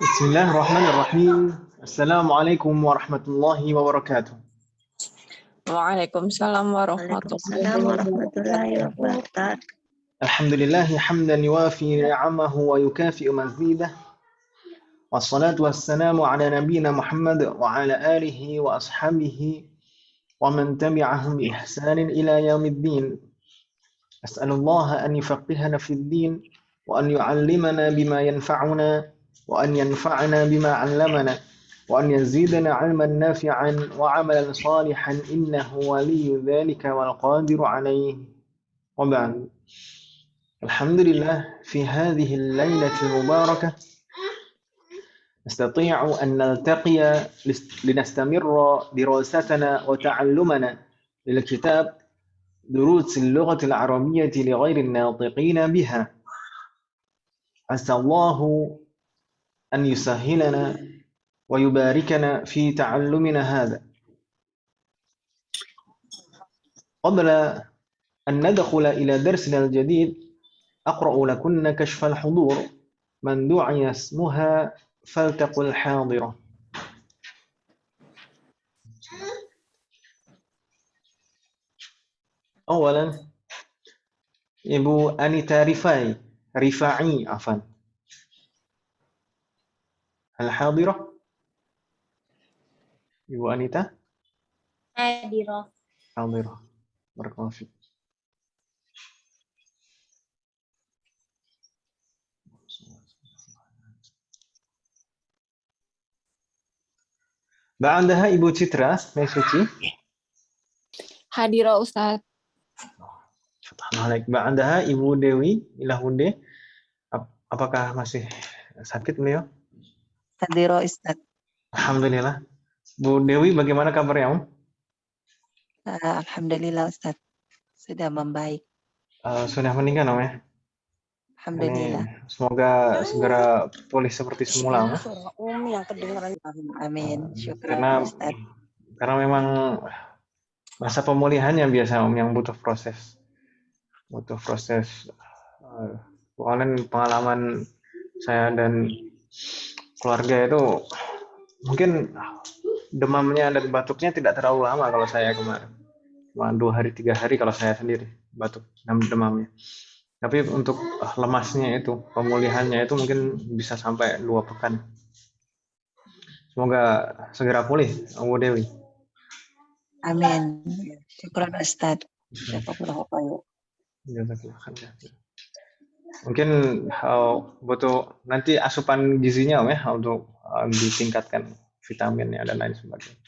Bismillahirrahmanirrahim. Assalamualaikum warahmatullahi wabarakatuh. Waalaikumsalam warahmatullahi Waalaikumsalam warahmatullahi wabarakatuh. wabarakatuh. Alhamdulillahi hamdan yuwafi ni'amahu wa yukafi'u mazidah. Wassalatu wassalamu ala nabiyyina Muhammad wa ala alihi wa ashabihi wa man tabi'ahum bi ihsanin ila yaumiddin. As'alullaha an yufaqqihana fid din wa an yu'allimana bima yanfa'una wa an yanfa'ana bima 'allamana wa an yazidana 'ilman nafi'an wa 'amalan salihan innahu waliyyu dzalika wal qadiru 'alaihi. wa ba'd. Alhamdulillah fi hadhihi al-lailati al-mubarakah نستطيع أن نلتقي لنستمر دراستنا وتعلمنا للكتاب دروس اللغة العربية لغير الناطقين بها. عسى الله أن يسهلنا ويباركنا في تعلمنا هذا. قبل أن ندخل إلى درسنا الجديد أقرأ لكن كشف الحضور من دعي اسمها فلتقل حاضرة. أولا Ibu Anita Rifai عفوا هل حاضرة؟ Ibu Anita حاضرة. بارك الله فيك. بعدها Ibu Citra Mesuci Hadirah Ustadz. بعدها Ibu Dewi Ilahude. Apakah masih sakit beliau? Hadirah Ustaz. Alhamdulillah. Bu Dewi, bagaimana kabarnya, Om? Alhamdulillah Ustaz. Sudah membaik. Sudah meninggal, Om, ya? Alhamdulillah. Ini, semoga segera pulih seperti semula, Om. Yang kedengaran. Amin. Syukur Ustaz. Karena memang masa pemulihannya biasa, Om, yang butuh proses. Butuh proses. Soalnya pengalaman saya dan keluarga itu mungkin demamnya dan batuknya tidak terlalu lama kalau saya kemarin. Cuma 2 hari 3 hari kalau saya sendiri batuk dan demamnya. Tapi untuk lemasnya itu, pemulihannya itu mungkin bisa sampai 2 pekan. Semoga segera pulih, Ibu Dewi. Amin. Syukur Ustaz. Mungkin butuh nanti asupan gizinya, Om, ya, untuk ditingkatkan vitaminnya dan lain sebagainya.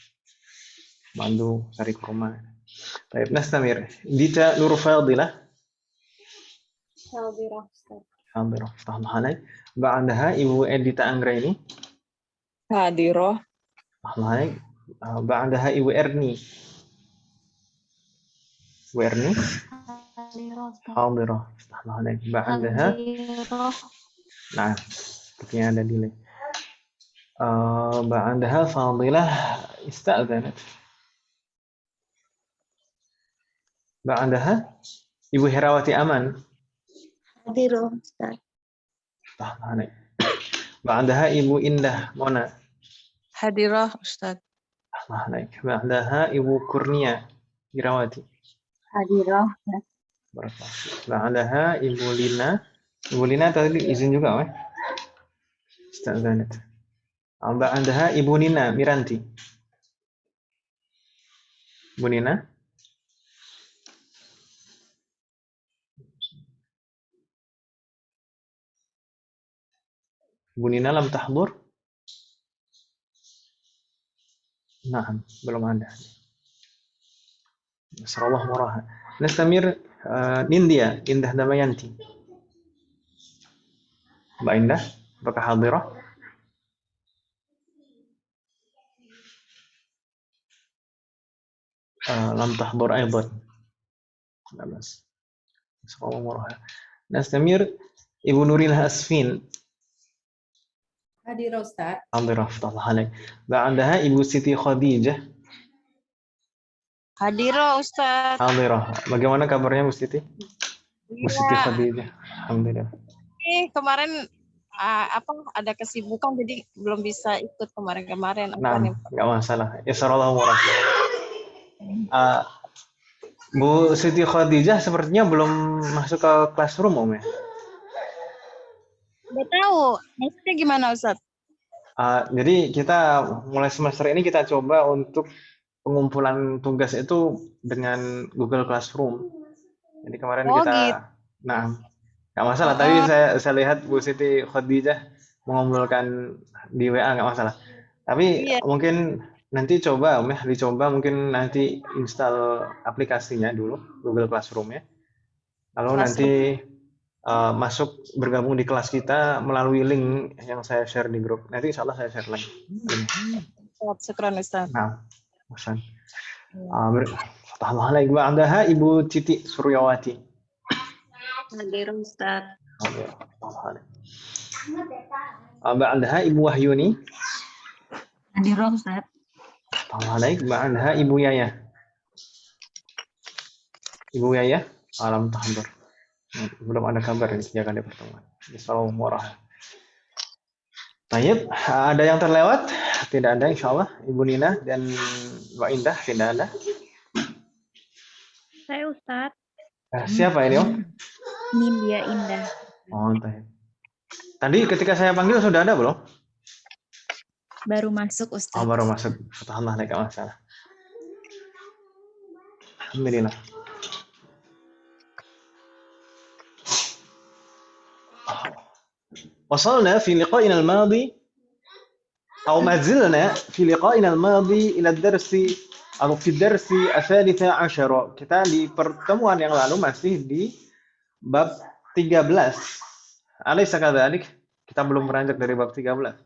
Mandu, sari kurma. Baik, nastamir. Dita Nur Fadilah. Hadirah. Alhamdulillah. Ba'daha Ibu Edita Anggraini. Hadirah. Alhamdulillah. Ba'daha Ibu Erni. Ibu Erni. Hadirah. Alhamdulillah. Ba'daha. Nah, sepertinya ada delay. Ba'daha Fadilah ista'dzanat. Ba'daha Ibu Herawati Aman. Hadirah Ustaz. Ba'daha Ibu Indah Mona. Hadirah Ustadz. Ba'daha Ibu Kurnia Irawati. Hadirah. Ba'daha Ibu Lina. Ibu Lina tadi izin juga, Mas. Istazanat. Ba'daha Ibu Nina Miranti. Ibu Nina. Ibu Nina lam tahdur? Nah, belum ada. Nasrallah muraha. Nastamir Nindya, Indah Damayanti. Mbak Indah, apakah hadirah? Lam tahdur aidan. Bagus. Nasrallah muraha. Nastamir Ibu Nurilah Asfin. Hadirah Ustaz. Hadirah, Alhamdulillah. Ba'daha Ibu Siti Khadijah. Hadirah Ustadz. Hadirah. Bagaimana kabarnya Bu Siti? Bu Siti Khadijah. Alhamdulillah. Kemarin ada kesibukan jadi belum bisa ikut kemarin-kemarin. Nah, nggak masalah. Insyaallah warahmatullahi. Bu Siti Khadijah sepertinya belum masuk ke classroom, Om ya? Nggak tahu, maksudnya gimana Ustaz? Jadi kita mulai semester ini kita coba untuk pengumpulan tugas itu dengan Google Classroom. Jadi kemarin Oh, kita, gitu. nah nggak masalah. Tadi saya lihat Bu Siti Khadijah mengumpulkan di WA, nggak masalah. Tapi Iya. mungkin nanti coba Om ya, dicoba mungkin nanti install aplikasinya dulu, Google Classroom ya. Lalu nanti masuk bergabung di kelas kita melalui link yang saya share di grup. Nanti insya Allah saya share lagi. Syukran Ustaz. Nah, Ustaz. Fatahullah ba'daha Ibu Titi Suryawati. Hadir Ustaz. Ba'daha Ibu Wahyuni. Hadir Ustaz. Fatahullah ba'daha Ibu Yaya. Ibu Yaya, alam tahdur. Belum ada kabar ini sejak ada pertemuan. Assalamualaikum warahmatullahi wabarakatuh. Baik, ada yang terlewat? Tidak ada, insya Allah. Ibu Nina dan Mbak Indah tidak ada. Saya Ustaz. Siapa ini Om? Nindya Indah. Oh, tadi ketika saya panggil sudah ada belum? Baru masuk Ustaz. Oh, baru masuk. Alhamdulillah, tidak masalah. Alhamdulillah. وصلنا في لقائنا الماضي أو ما زلنا في لقائنا الماضي إلى الدرس أو في الدرس الثالث عشر. Kita di pertemuan yang lalu masih di bab 13. Alaysa kadzalik? Kita belum beranjak dari bab 13.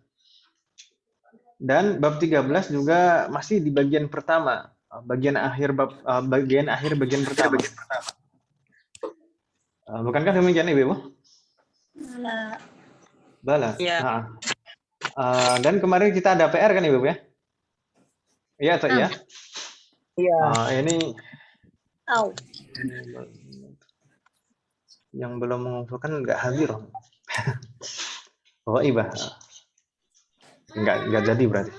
Dan bab 13 juga masih di bagian pertama, bagian akhir bagian pertama. Bukankah demikian Ibu? Bala. Iya. Nah. Dan kemarin kita ada PR kan Ibu ya? Iya atau iya? Iya. Ini Au. yang belum mengumpulkan nggak hadir. Oh Iba. Nggak jadi berarti.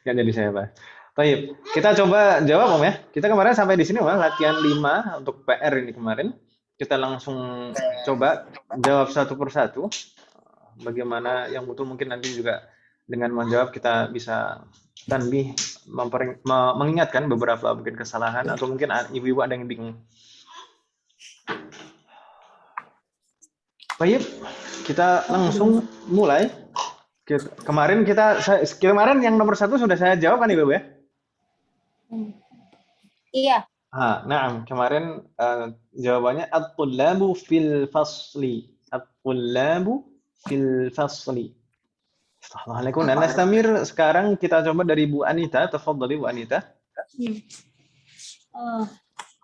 Nggak jadi saya Pak. Baik, kita coba jawab Om ya. Kita kemarin sampai di sini Om, latihan 5 untuk PR ini kemarin. Kita langsung coba jawab satu persatu. Bagaimana yang betul mungkin nanti juga dengan menjawab kita bisa tanbih mengingatkan beberapa mungkin kesalahan atau mungkin ibu-ibu ada yang bingung. Baik, kita langsung mulai. Kemarin yang nomor 1 sudah saya jawab kan Ibu ya? Iya. Nah, kemarin jawabannya at-tullabu fil fasli. At-tullabu fil fasli. Assalamualaikum. Nah, nastamir sekarang kita coba dari Bu Anita. Tafadhali Bu Anita.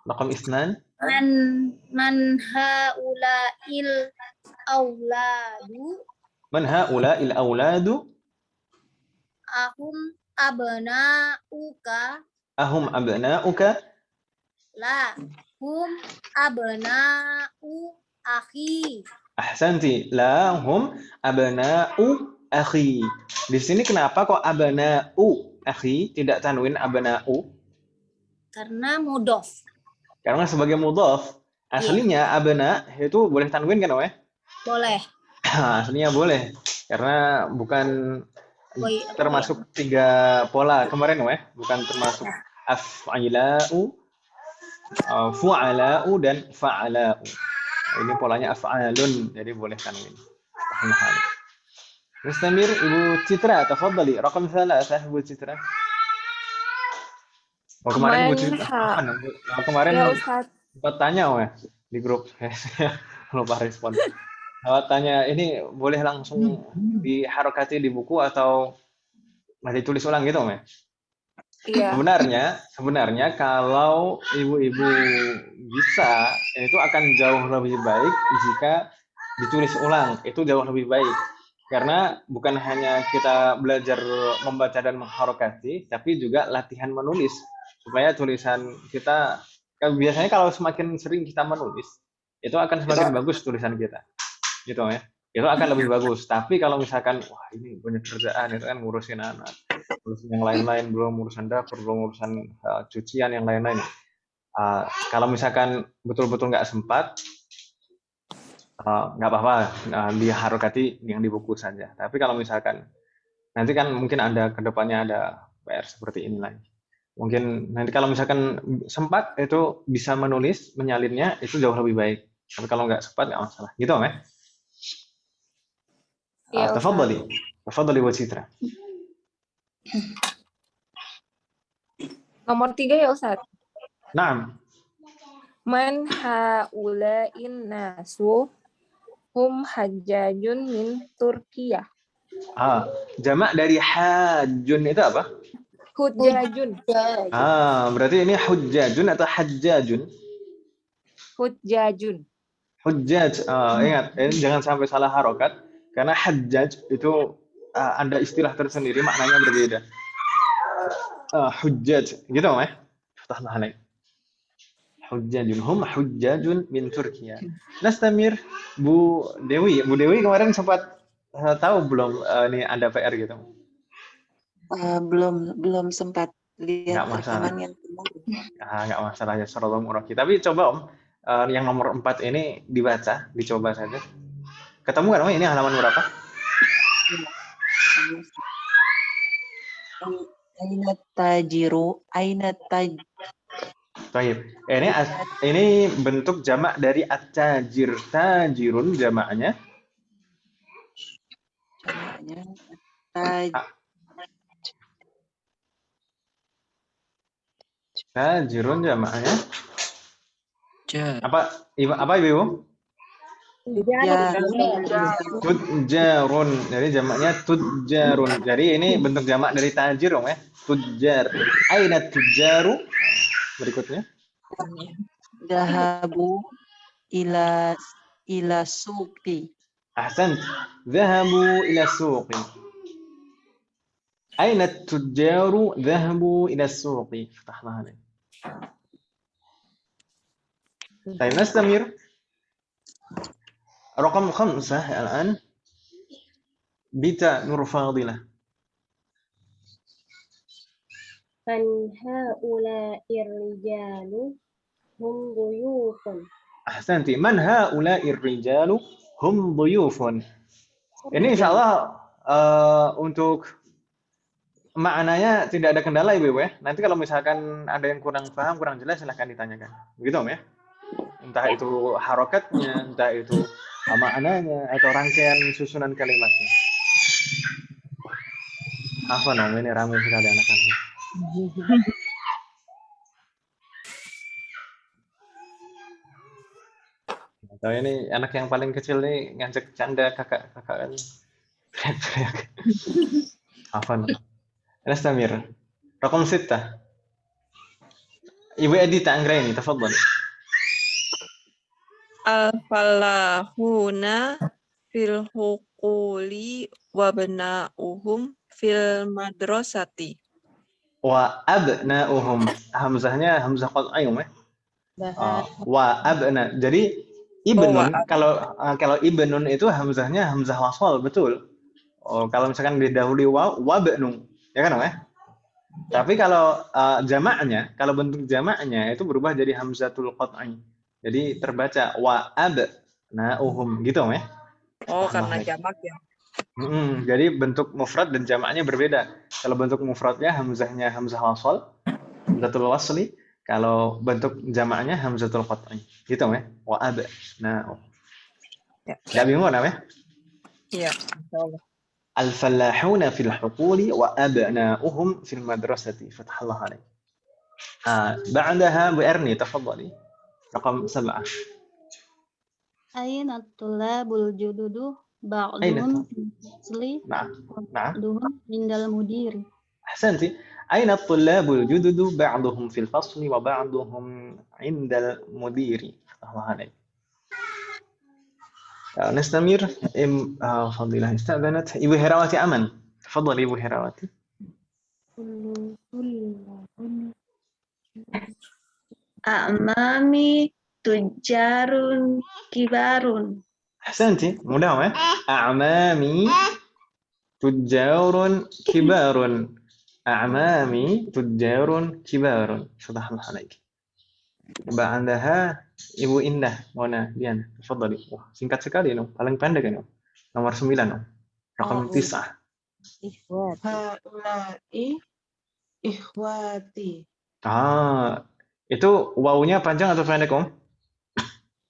Raqam 2. Man haula'il auladu. Man haula'il auladu. Ahum abna'uka. Ahum abna'uka. La. Hum abna'u akhi. Ahsanti. La hum abna'u akhi. Di sini kenapa kok abna'u akhi tidak tanwin abna'u? Karena mudhof. Karena sebagai mudhof. Aslinya abna itu boleh tanwin kan, Weh? Boleh. Aslinya boleh. Karena bukan termasuk 3 pola kemarin, Weh. Bukan termasuk af'ila'u, fu'ala'u dan fa'ala'u. Ini polanya af'alun, jadi boleh tanwin. Mustamir Ibu Citra, tafadhali. Raqam 3, Ibu Citra. Oh, kemarin Ibu Citra. Kemarin Ya, Ustaz. sempat tanya di grup. Lupa respon. Tanya ini boleh langsung diharokati di buku atau ditulis ulang gitu, Om? Iya. Sebenarnya kalau ibu-ibu bisa, itu akan jauh lebih baik jika ditulis ulang. Itu jauh lebih baik. Karena bukan hanya kita belajar membaca dan mengharokati, tapi juga latihan menulis. Supaya tulisan kita, biasanya kalau semakin sering kita menulis, itu akan semakin bagus tulisan kita. Gitu ya. itu akan lebih bagus. Tapi kalau misalkan wah ini punya kerjaan itu kan ngurusin anak, ngurusin yang lain-lain, belum urusan dapur, belum urusan cucian yang lain-lain. Kalau misalkan betul-betul nggak sempat, nggak apa-apa, diharokati yang di buku saja. Tapi kalau misalkan nanti kan mungkin ada kedepannya ada PR seperti ini lagi. Mungkin nanti kalau misalkan sempat itu bisa menulis, menyalinnya itu jauh lebih baik. Tapi kalau nggak sempat nggak masalah. Gitu, Om ya? Iya, Ustaz. Tafadhali Bu Citra. Nomor 3 ya, Ustaz. Naam. Man haula'in nasu hum hajjajun min Turkiyah. Jamak dari hajjun itu apa? Hujjajun. Berarti ini hujjajun atau hajjajun? Hujjajun. Hujjaj, ingat, ini jangan sampai salah harokat, karena hajjaj itu ada istilah tersendiri, maknanya berbeda. Hujjaj, gitu Om ya? Fatahlah alaik. Hujjajun, hum hujjajun min Turkiya. Nastamir, Bu Dewi kemarin sempat tahu belum ini ada PR gitu? Belum sempat lihat rekaman yang kemarin. Nggak masalah ya, Sarolong Uroki. Tapi coba Om, yang nomor 4 ini dibaca, dicoba saja. Ketemu kan Om, ini halaman berapa? Aina tajiru, aina taj. Baik. Ini bentuk jamak dari at-tajir. Tajirun jamaknya. Tajirun jamaknya. Apa Ibu? Tujjarun. Jadi jamaknya tujjarun. Jadi ini bentuk jamak dari tajir dong ya. Tujjar. Aina tujjaru. Berikutnya. Dhahabu ila suqi. Ahsant. Dhahabu ila suqi. Aina tujjaru dhahabu ila suqi. Fatahlah alaih. طيب نستمر. رقم 5 الآن. بتا نور فاضلة. من هؤلاء الرجال هم ضيوف. أحسنتي. من هؤلاء الرجال هم ضيوف. Ini insya Allah untuk maknanya tidak ada kendala Ibu ya. Nanti kalau misalkan ada yang kurang paham, kurang jelas silahkan ditanyakan. Begitu Om ya. Entah itu harokatnya, entah itu maknanya, atau rangkaian susunan kalimatnya. Apa Om, ini ramai sekali anak-anak. Atau ini anak yang paling kecil nih ngajak canda kakak kan teriak-teriak. Afan. Nastamir. Raqam 6. Ibu Edita Anggraini, tafadhal. Al-falahuna fil huquli wa abna'uhum fil madrasati. Wa abna'uhum. Hamzahnya hamzah qat'i ya. Wa abna. Jadi ibnun, kalau ibnun itu hamzahnya hamzah wasal, betul. Kalau misalkan didahului wabnu, ya kan Om ya? Tapi kalau jamaknya, kalau bentuk jamaknya itu berubah jadi hamzatul qat'i. Jadi terbaca wa abna'uhum gitu Om ya? Karena jamak ya. Jadi bentuk mufrad dan jamaknya berbeda. Kalau bentuk mufradnya hamzahnya hamzah wasal, hamzatul wasli. Kalau bentuk jamaknya hamzatul qat'i. Gitu Om ya? Wa abna'uhum. Nggak bingung Om ya? Iya, insyaallah. Al-fallahuna fil huquli wa abna'uhum fil madrasati. Fathallah alaih. بعدها بأرني تفضلي. رقم 7. أين الطلاب الجدد بعضهم فصلي وبعضهم عند المدير. أحسنتي. أين الطلاب الجدد بعضهم في الفصل وبعضهم عند المدير. الله عليك. نستمر. فضيلة استأذنت Ibu Herawati Aman. تفضلي Ibu Herawati. Amami tujarun kibarun. Ahsanti, mudah ya. A'mami tujjarun kibarun. A'mami tujjarun kibarun. Subhanallah alaik. Ba'daha Ibu Indah, Mona, Dian, tafadhali. Wah, singkat sekali no. Paling pendek ini. Nomor 9 no. Rakam 9. Haulai ikhwati. Itu wawunya panjang atau pendek, Om?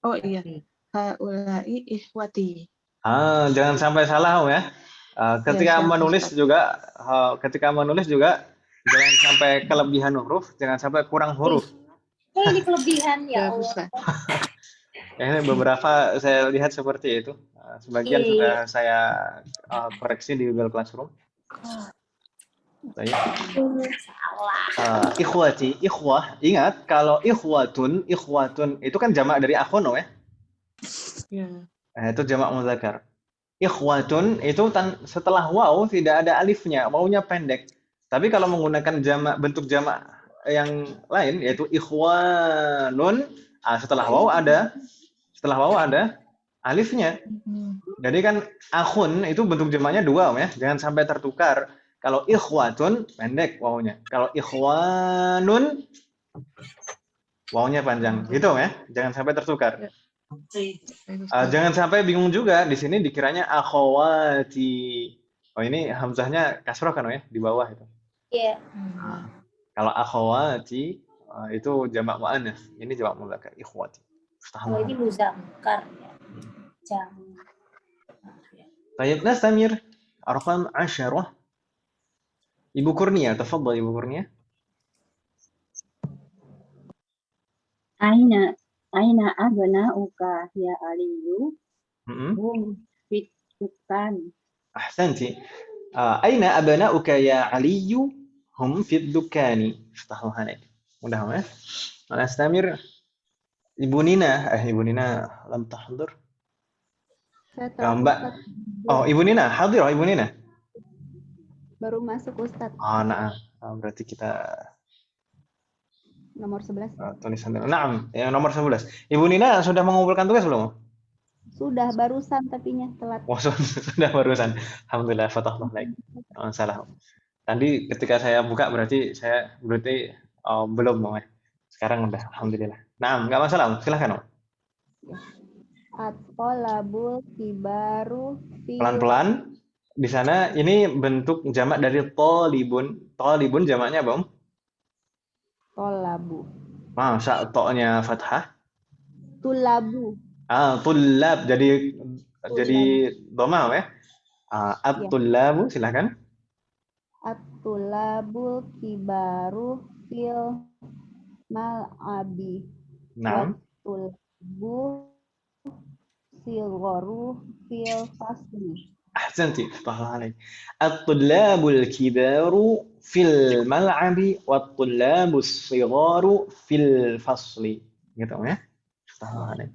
Oh iya. Haulai ikhwati. Jangan sampai salah, Om ya. Ketika menulis juga jangan sampai kelebihan huruf, jangan sampai kurang huruf. Ini kelebihan ya Allah. Ini beberapa saya lihat seperti itu. Sebagian sudah saya koreksi di Google Classroom. Ikhwati, ikhwah. Ingat kalau ikhwatun itu kan jamak dari akhono ya. Itu jamak muzakkar. Ikhwatun itu setelah waw tidak ada alifnya, wawnya pendek. Tapi kalau menggunakan bentuk jamak yang lain yaitu ikhwanun, setelah waw ada alifnya. Jadi kan akhun itu bentuk jamaknya dua ya, jangan sampai tertukar. Kalau ikhwatun pendek wawnya, kalau ikhwanun wawnya panjang, gitu ya, jangan sampai tertukar. Jangan sampai bingung juga di sini dikiranya akhwati. Oh ini hamzahnya kasroh kan ya di bawah itu. Iya. Kalau akhwati itu jamak muannats, ini jamak mudzakkar ikhwati. Kalau ini muzakkar ya. Baik, nastamir arqam 10. Ibu Kurnia, tafadhal Ibu Kurnia. Aina abna'uka ya Aliyu? Hum fit dukkan. Ahsanti. Aina abna'uka ya Aliyu? Hum fit dukkani. Iftahluha naik. Mudah ya. Nastamir Ibu Nina. Ibu Nina lam tahdur. Mbak. Oh, Ibu Nina, hadir Ibu Nina. Baru masuk Ustaz. Nah. Berarti kita Nomor 11. Tulisan. Naam, yang nomor 11. Ibu Nina sudah mengumpulkan tugas belum? Sudah barusan tapinya telat. Oh, sudah barusan. Alhamdulillah, fatahullah lagi. Salah. Tadi ketika saya buka berarti belum mau. Sekarang udah, alhamdulillah. Naam, enggak masalah. Silakan, Om. At-thalabul kibaru fi. Pelan-pelan. Di sana ini bentuk jamak dari thalibun. Thalibun jamaknya apa, Om? Tolabu. Masa to-nya fathah? Tulabu. Tullab jadi dhamma ya. At-tullabu silakan. At-tulabu kibaru fil mal'abi. Naam. At-tulabu sigharu fil fasli. Ahsanti, subhanallah. At-tullabul kibaru fil mal'abi wat-tullabus sigharu fil fasli. Gitu ya. Subhanallah.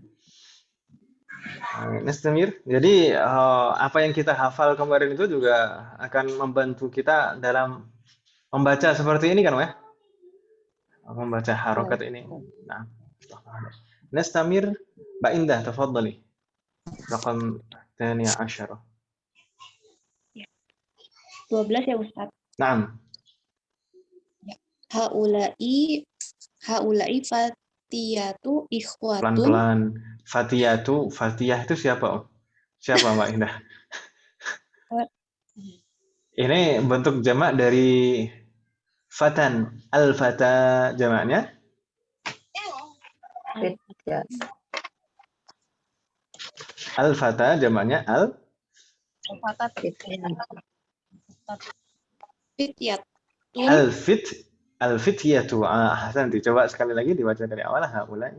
Nastamir. Jadi apa yang kita hafal kemarin itu juga akan membantu kita dalam membaca seperti ini kan ya? Membaca harokat ini. Nah, Nastamir, Mbak Indah, tafadhali. Rakam 12. 12 ya Ustaz. Naam. Haulai fatiyatu ikhwatun. Pelan-pelan. Fatiyah itu siapa, Om? Siapa Mbak Indah? Ini bentuk jamak dari fatan. Al-fata jamaknya? Al-fata jamaknya Al-fityatu. Ahsanti. Coba sekali lagi dibaca dari awal. Haulai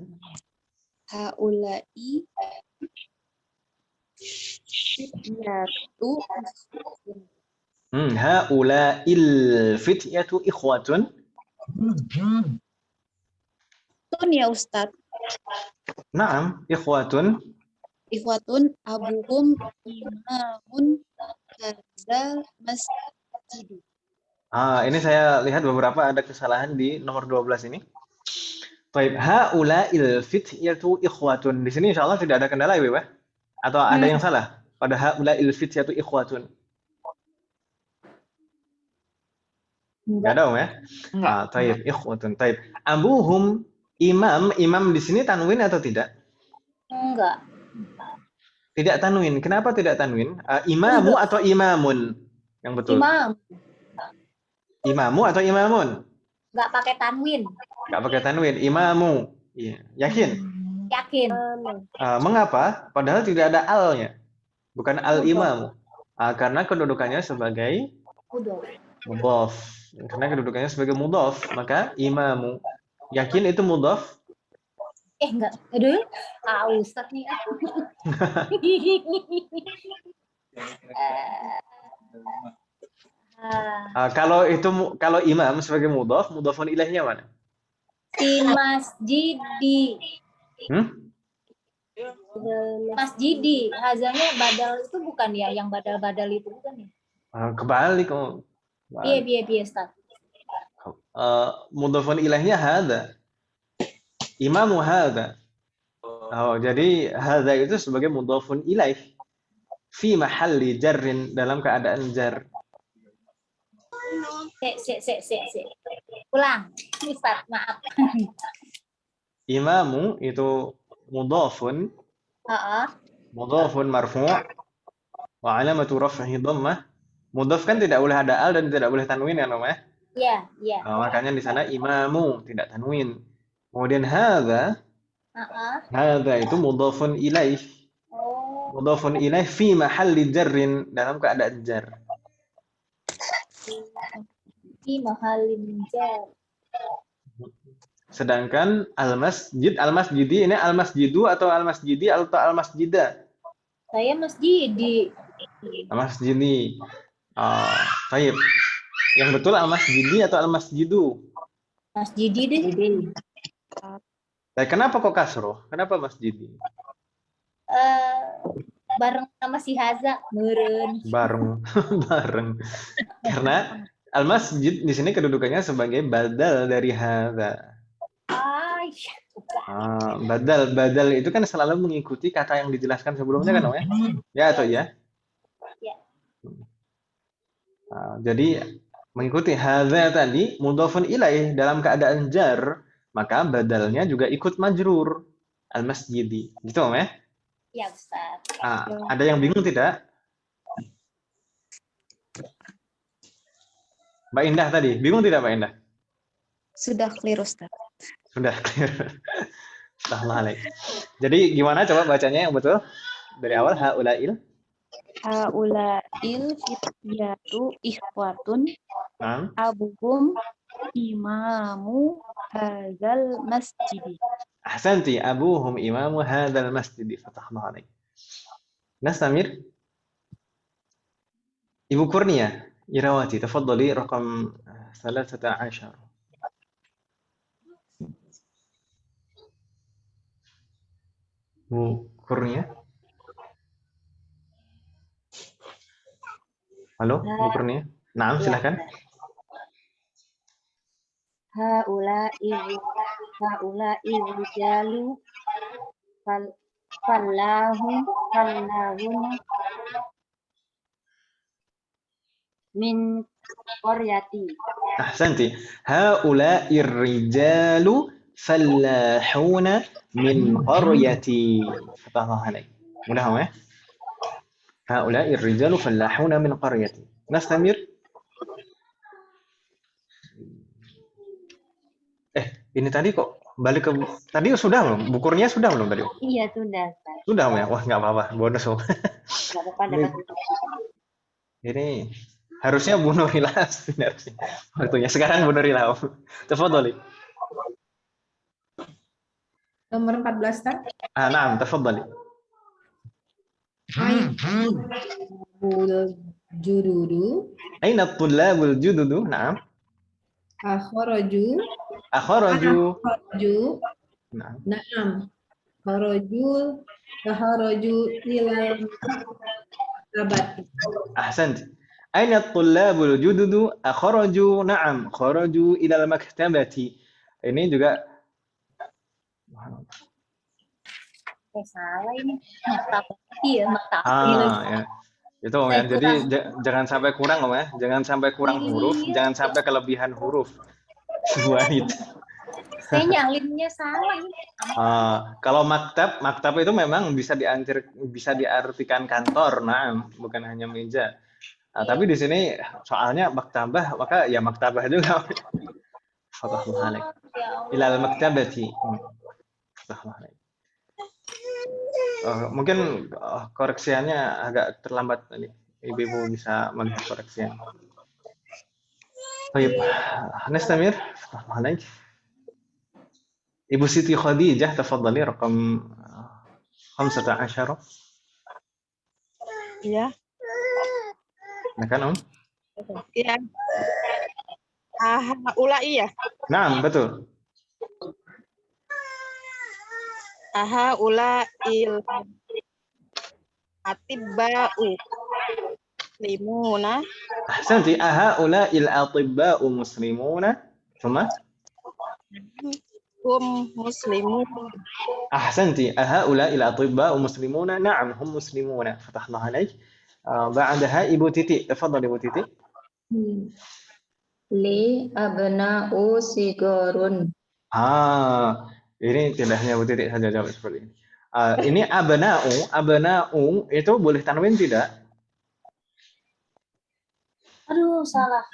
fityatu. Haula'il fityatu ikhwatun. Tun ya Ustaz. Naam, ikhwatun. Ikhwatun abuhum imamun hadzal masjid. Ini saya lihat beberapa ada kesalahan di nomor 12 ini. Baik, haula'il fityatu ikhwatun. Di sini insyaallah tidak ada kendala ya, Ibu. Atau ada yang salah? Pada haula'il fityatu ikhwatun. Enggak ada ya? Enggak. Taib, ikhwatun, taib. Abuhum imam di sini tanwin atau tidak? Enggak. Tidak tanwin. Kenapa tidak tanwin? Imamu atau imamun? Yang betul. Imam. Imamu atau imamun? Enggak pakai tanwin. Enggak pakai tanwin. Imamu. Iya. Yakin? Yakin. Mengapa? Padahal tidak ada al-nya. Bukan al-imamu. Karena kedudukannya sebagai mudhaf. Karena kedudukannya sebagai mudhaf, maka imamu. Yakin itu mudhaf? Enggak. Aduh. Ustaz nih. Kalau imam sebagai mudhaf, mudhafun ilaihnya mana? Si masjidi. Masjidi. Hazanya badal itu bukan ya? Yang badal-badal itu bukan ya? Kebalik. Iya, Ustaz. Mudhafun ilaihnya hadza. Imamu hadza. Jadi hadza itu sebagai mudhafun ilaih fi mahalli jarrin, dalam keadaan jar. Ulang, Ustaz, maaf. Imamu itu mudhafun marfu' wa alamatu raf'ihi dhammah. Mudhaf kan tidak boleh ada al dan tidak boleh tanwin ya, Nom ya? Iya. Makanya di sana imamu tidak tanwin. Kemudian hadza itu mudhafun ilaih. Mudhafun ilaih fi mahalli jarrin, dalam keadaan jar. Fi mahallin jar. Sedangkan al-masjidi ini al-masjidu atau al-masjidi atau al-masjida? Saya masjidi. Al-masjidi. Baik. Yang betul al-masjidi atau al-masjidu? Masjidi deh. Kenapa kok kasroh? Kenapa masjidi? Bareng sama si Haza, meureun. Bareng. Karena al-masjid di sini kedudukannya sebagai badal dari hadza. Badal itu kan selalu mengikuti kata yang dijelaskan sebelumnya kan, ya? Ya atau ya? Ya. Jadi mengikuti hadza tadi mudhafun ilaih dalam keadaan jar, maka badalnya juga ikut majrur al-masjidi. Gitu, ya? Ya, Ustaz. Ada yang bingung tidak? Mbak Indah tadi, bingung tidak Mbak Indah? Sudah clear, Ustaz. Sudah clear. Astagfirullahaladzim. Jadi gimana coba bacanya yang betul? Dari awal haula'il. Haula'il fityatu ikhwatun abuhum imamu hadzal masjidi. Ahsanti, abuhum imamu hadzal masjidi. Fatahna alaih. Nastamir. Ibu Kurnia, Irawati, tafadhali raqam 13. Bu Kurnia. Halo, Bu Kurnia. Naam, silakan. Haula'i rijalu fallahun min qaryati. Ahsanti. Haula'ir rijalu fallahuna min qaryati. Fatahna alaih. Mudah ya? Haula'ir rijalu fallahuna min qaryati. Nastamir. Ini tadi kok balik ke tadi sudah belum? Bukurnya sudah belum tadi? Iya, sudah. Sudah ya? Wah, nggak apa-apa. Bonus. Nggak apa-apa dapat. Ini harusnya Bu Nurila sebenarnya. Waktunya sekarang Bu Nurila. Tafadhali. Nomor 14 kan? Naam, tafadhali. Jududu. Aina at-tullabul jududu? Naam. Akhraju. Naam. Naam. Kharaju ilal maktabati. Ahsanti. Aina at-tullabul jududu? Akhraju. Naam. Kharaju ilal maktabati. Ini juga salah ini. Maktab. Iya, maktab. Ya. Itu Om, ya. Saya Jadi kurang. jangan sampai kurang Om, ya. Jangan sampai kurang huruf, Iya. jangan sampai kelebihan huruf. Sebuah itu. Saya nyalinnya salah ini. Kalau maktab itu memang bisa diartikan kantor, nah, bukan hanya meja. Tapi di sini soalnya maktabah, maka ya maktabah juga. Fathahullah alaik. Ya Allah. Ilal maktabati. Fathahullah alaik. Mungkin koreksiannya agak terlambat tadi. Ibu-ibu bisa melihat koreksinya. Baik, Nastamir. Fathahullah alaik. Ibu Siti Khadijah, tafadhali rakam 15. Iya. Nah kan Om? Iya. Ulai ya. Nah, betul. Ulail atibba'u muslimuna. Ahsanti, il atibba'u muslimuna. Cuma? Muslimun. Ahsanti, il atibba'u muslimuna. Na'am, hum muslimuna. Fatahna alaik. بعدها Ibu Titi. Tafadhal Ibu Titi. Li abna'u sigorun. Ini tidak hanya Bu Titi saja jawab seperti ini. Ini abna'u itu boleh tanwin tidak? Aduh, salah.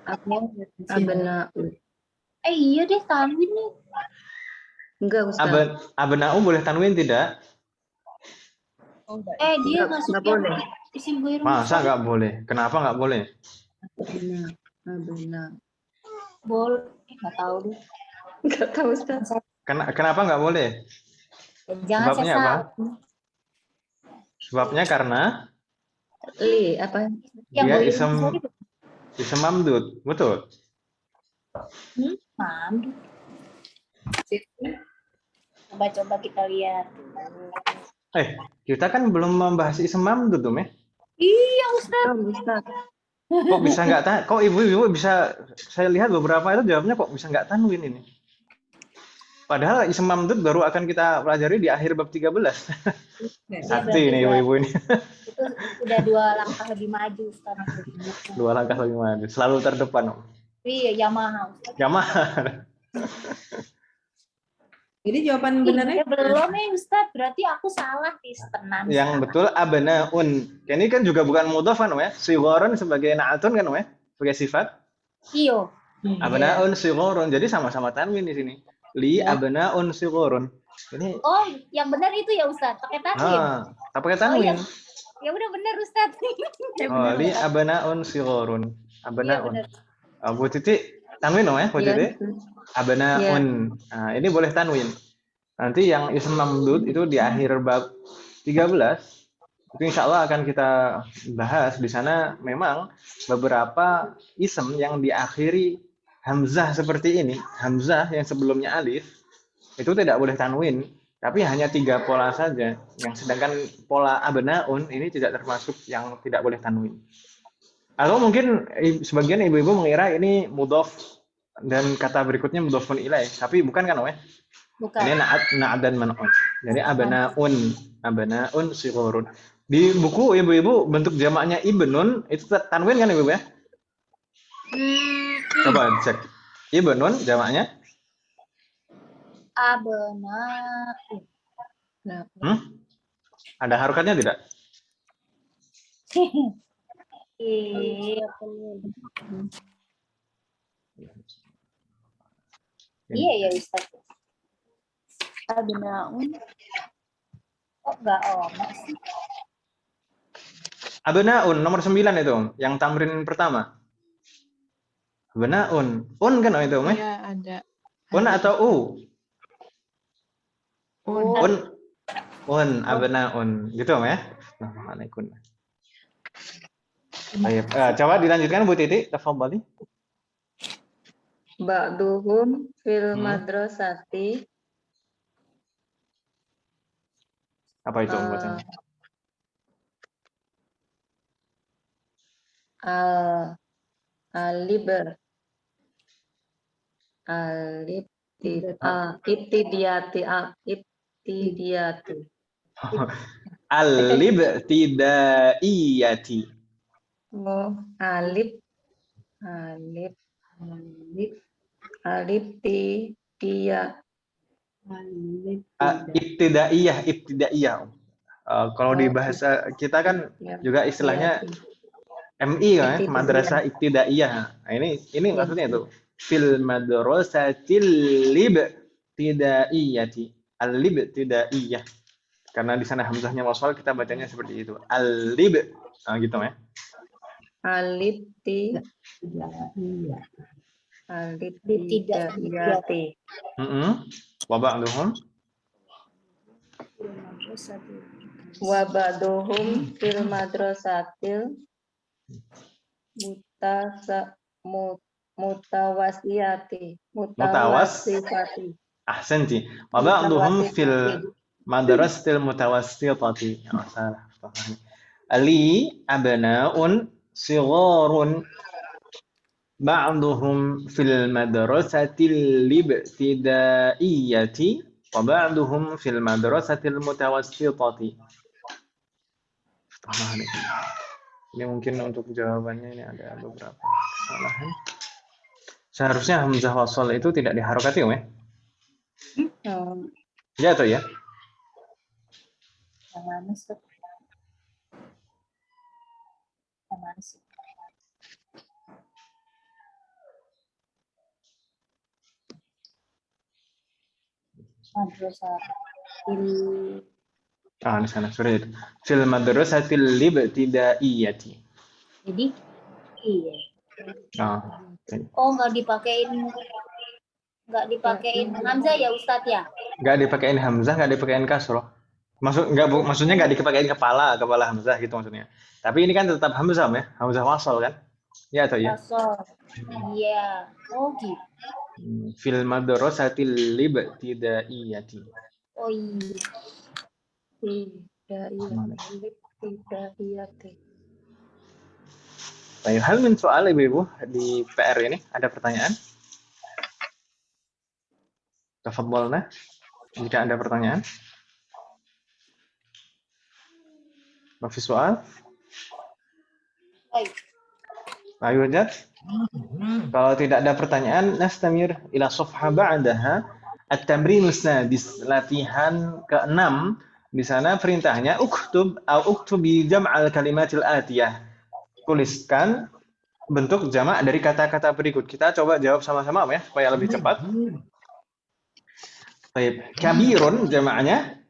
Abna'u. Iya deh, tanwin nih. Enggak, Ustaz. Abna'u boleh tanwin tidak? Dia Enggak masuknya boleh. isim ghairul Masa nggak boleh? Kenapa nggak boleh? Abna. boleh. Nggak tahu deh. Enggak tahu, Ustaz. Kenapa nggak boleh? Jangan Sebabnya saya apa? salah. Sebabnya karena Li apa? Yang dia boleh isem mamdud, betul. Mamdu. Coba-coba kita lihat. Kita kan belum membahas isem mamdud, Om, ya? Iya, Ustaz. Ustaz. Kok bisa nggak kok ibu-ibu bisa, saya lihat beberapa itu jawabnya kok bisa nggak tanwin ini. Padahal isem mamdud baru akan kita pelajari di akhir bab 13. Sakti ini ibu-ibu ini. Itu udah 2 langkah lebih maju, Ustaz. 2 langkah lebih maju, selalu terdepan, Om. Iya, Yamaha, Ustaz. Yamaha. Jadi jawaban benernya Belum nih, Ustaz. Berarti aku salah di setenan. Yang betul abnaun. Ini kan juga bukan mudhaf kan, Om, ya? Sigharun sebagai na'atun kan, Om, ya? Sebagai sifat. Iyo. Abnaun sigharun. Jadi sama-sama tanwin di sini. Li abnaun sigharun. Ini Yang benar itu ya, Ustaz. Pakai tanwin. tak pakai tanwin. Ya udah benar, Ustaz. Li abnaun sigharun. Iya, Abnaun. benar. Bu Titi tanwin, Om, ya? Bu Titi. Abnaun. Nah, ini boleh tanwin. Nanti yang ism mamdud itu di akhir bab 13 itu insya Allah akan kita bahas. Di sana memang beberapa ism yang diakhiri hamzah seperti ini, hamzah yang sebelumnya alif itu tidak boleh tanwin, tapi hanya 3 pola saja. Yang sedangkan pola abnaun ini tidak termasuk yang tidak boleh tanwin. Atau mungkin sebagian ibu-ibu mengira ini mudhof dan kata berikutnya mudhofun ilaih, tapi bukan kan, Om, ya? Bukan. Ini na'at dan man'un. Jadi abnaun sighurun. Di buku ibu-ibu bentuk jamaknya ibnun itu tanwin kan, Ibu, ya? Coba cek. Ibnun jamaknya? Abna'u. Ada harokatnya tidak? Iya ya, Ustaz. Abna'un. Kok enggak sih? Abnaun nomor 9 itu, yang tamrin pertama. Abnaun. Kan itu, Om, ya? Iya, ada. Atau u? Un. Abnaun. Gitu, Om, ya? Assalamualaikum. Baik. Coba dilanjutkan Bu Titi, tafadhali. Ba'duhum fil madrasati. Apa itu bacanya? Alib Ibtidiyati. Ibtidiyati. Al-ibtidaiyati. Oh, alif tidia. Ibtidaiyah. Kalau di bahasa kita kan juga istilahnya MI kan, ya, madrasah ibtidaiyah. Nah, ini maksudnya itu fil madrasatil libtidaiyati. Al-libtidaiyah. Karena di sana hamzahnya wasal, kita bacanya seperti itu. Al-lib. Nah, gitu ya. Al-ibtidaiyati. Wa ba'duhum Wa ba'duhum fil madrasatil mutawasiyati. ahsanti. Wa ba'duhum fil madrasatil mutawassitati. Ya, salah. Ali abna'un sigharun. Ba'duhum fil madrasatil libtidaiyati wa ba'duhum fil madrasatil mutawassitati. Ini mungkin untuk jawabannya ini ada beberapa kesalahan. Seharusnya hamzah wasal itu tidak diharokati, ya? Ya atau ya? Yang mana sih? Yang mana sih? Madrasatil. Di sana sudah itu. Fil madrasatil libtidaiyati. Jadi iya. Oh, nggak dipakein hamzah ya Ustadz ya? Nggak dipakein hamzah, nggak dipakein kasroh. Maksudnya nggak dipakein kepala hamzah gitu maksudnya. Tapi ini kan tetap hamzah ya, hamzah wasal kan? Ya atau ya? Wasal. Iya. Oh gitu. Fil madrasatil libtidaiyati. Oh iya. Ibtidaiyati. Baik, hal min soal ibu-ibu di PR ini ada pertanyaan? Tafadhalna jika ada pertanyaan. Mafi soal? Baik. Ayo Jad. Kalau tidak ada pertanyaan, nastamir ila safha ba'daha at-tamrinus sadis, latihan ke-6. Di sana perintahnya uktub bi jam'al kalimatil atiyah. Tuliskan bentuk jamak dari kata-kata berikut. Kita coba jawab sama-sama ya supaya lebih cepat. Baik, kabirun jamaknya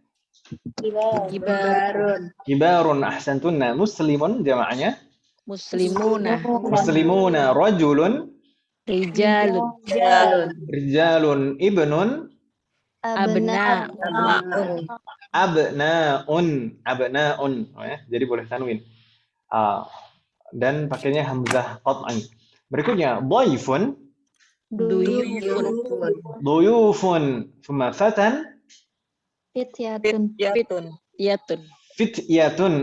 kibarun ahsantunna. Muslimun jamaknya muslimuna. Rajulun rijalun. Ibnun abnaun. Oh, ya. Jadi boleh tanwin. Dan pakainya hamzah qat'an. Berikutnya dhaifun, duyufun, thumma fatan, fityatun,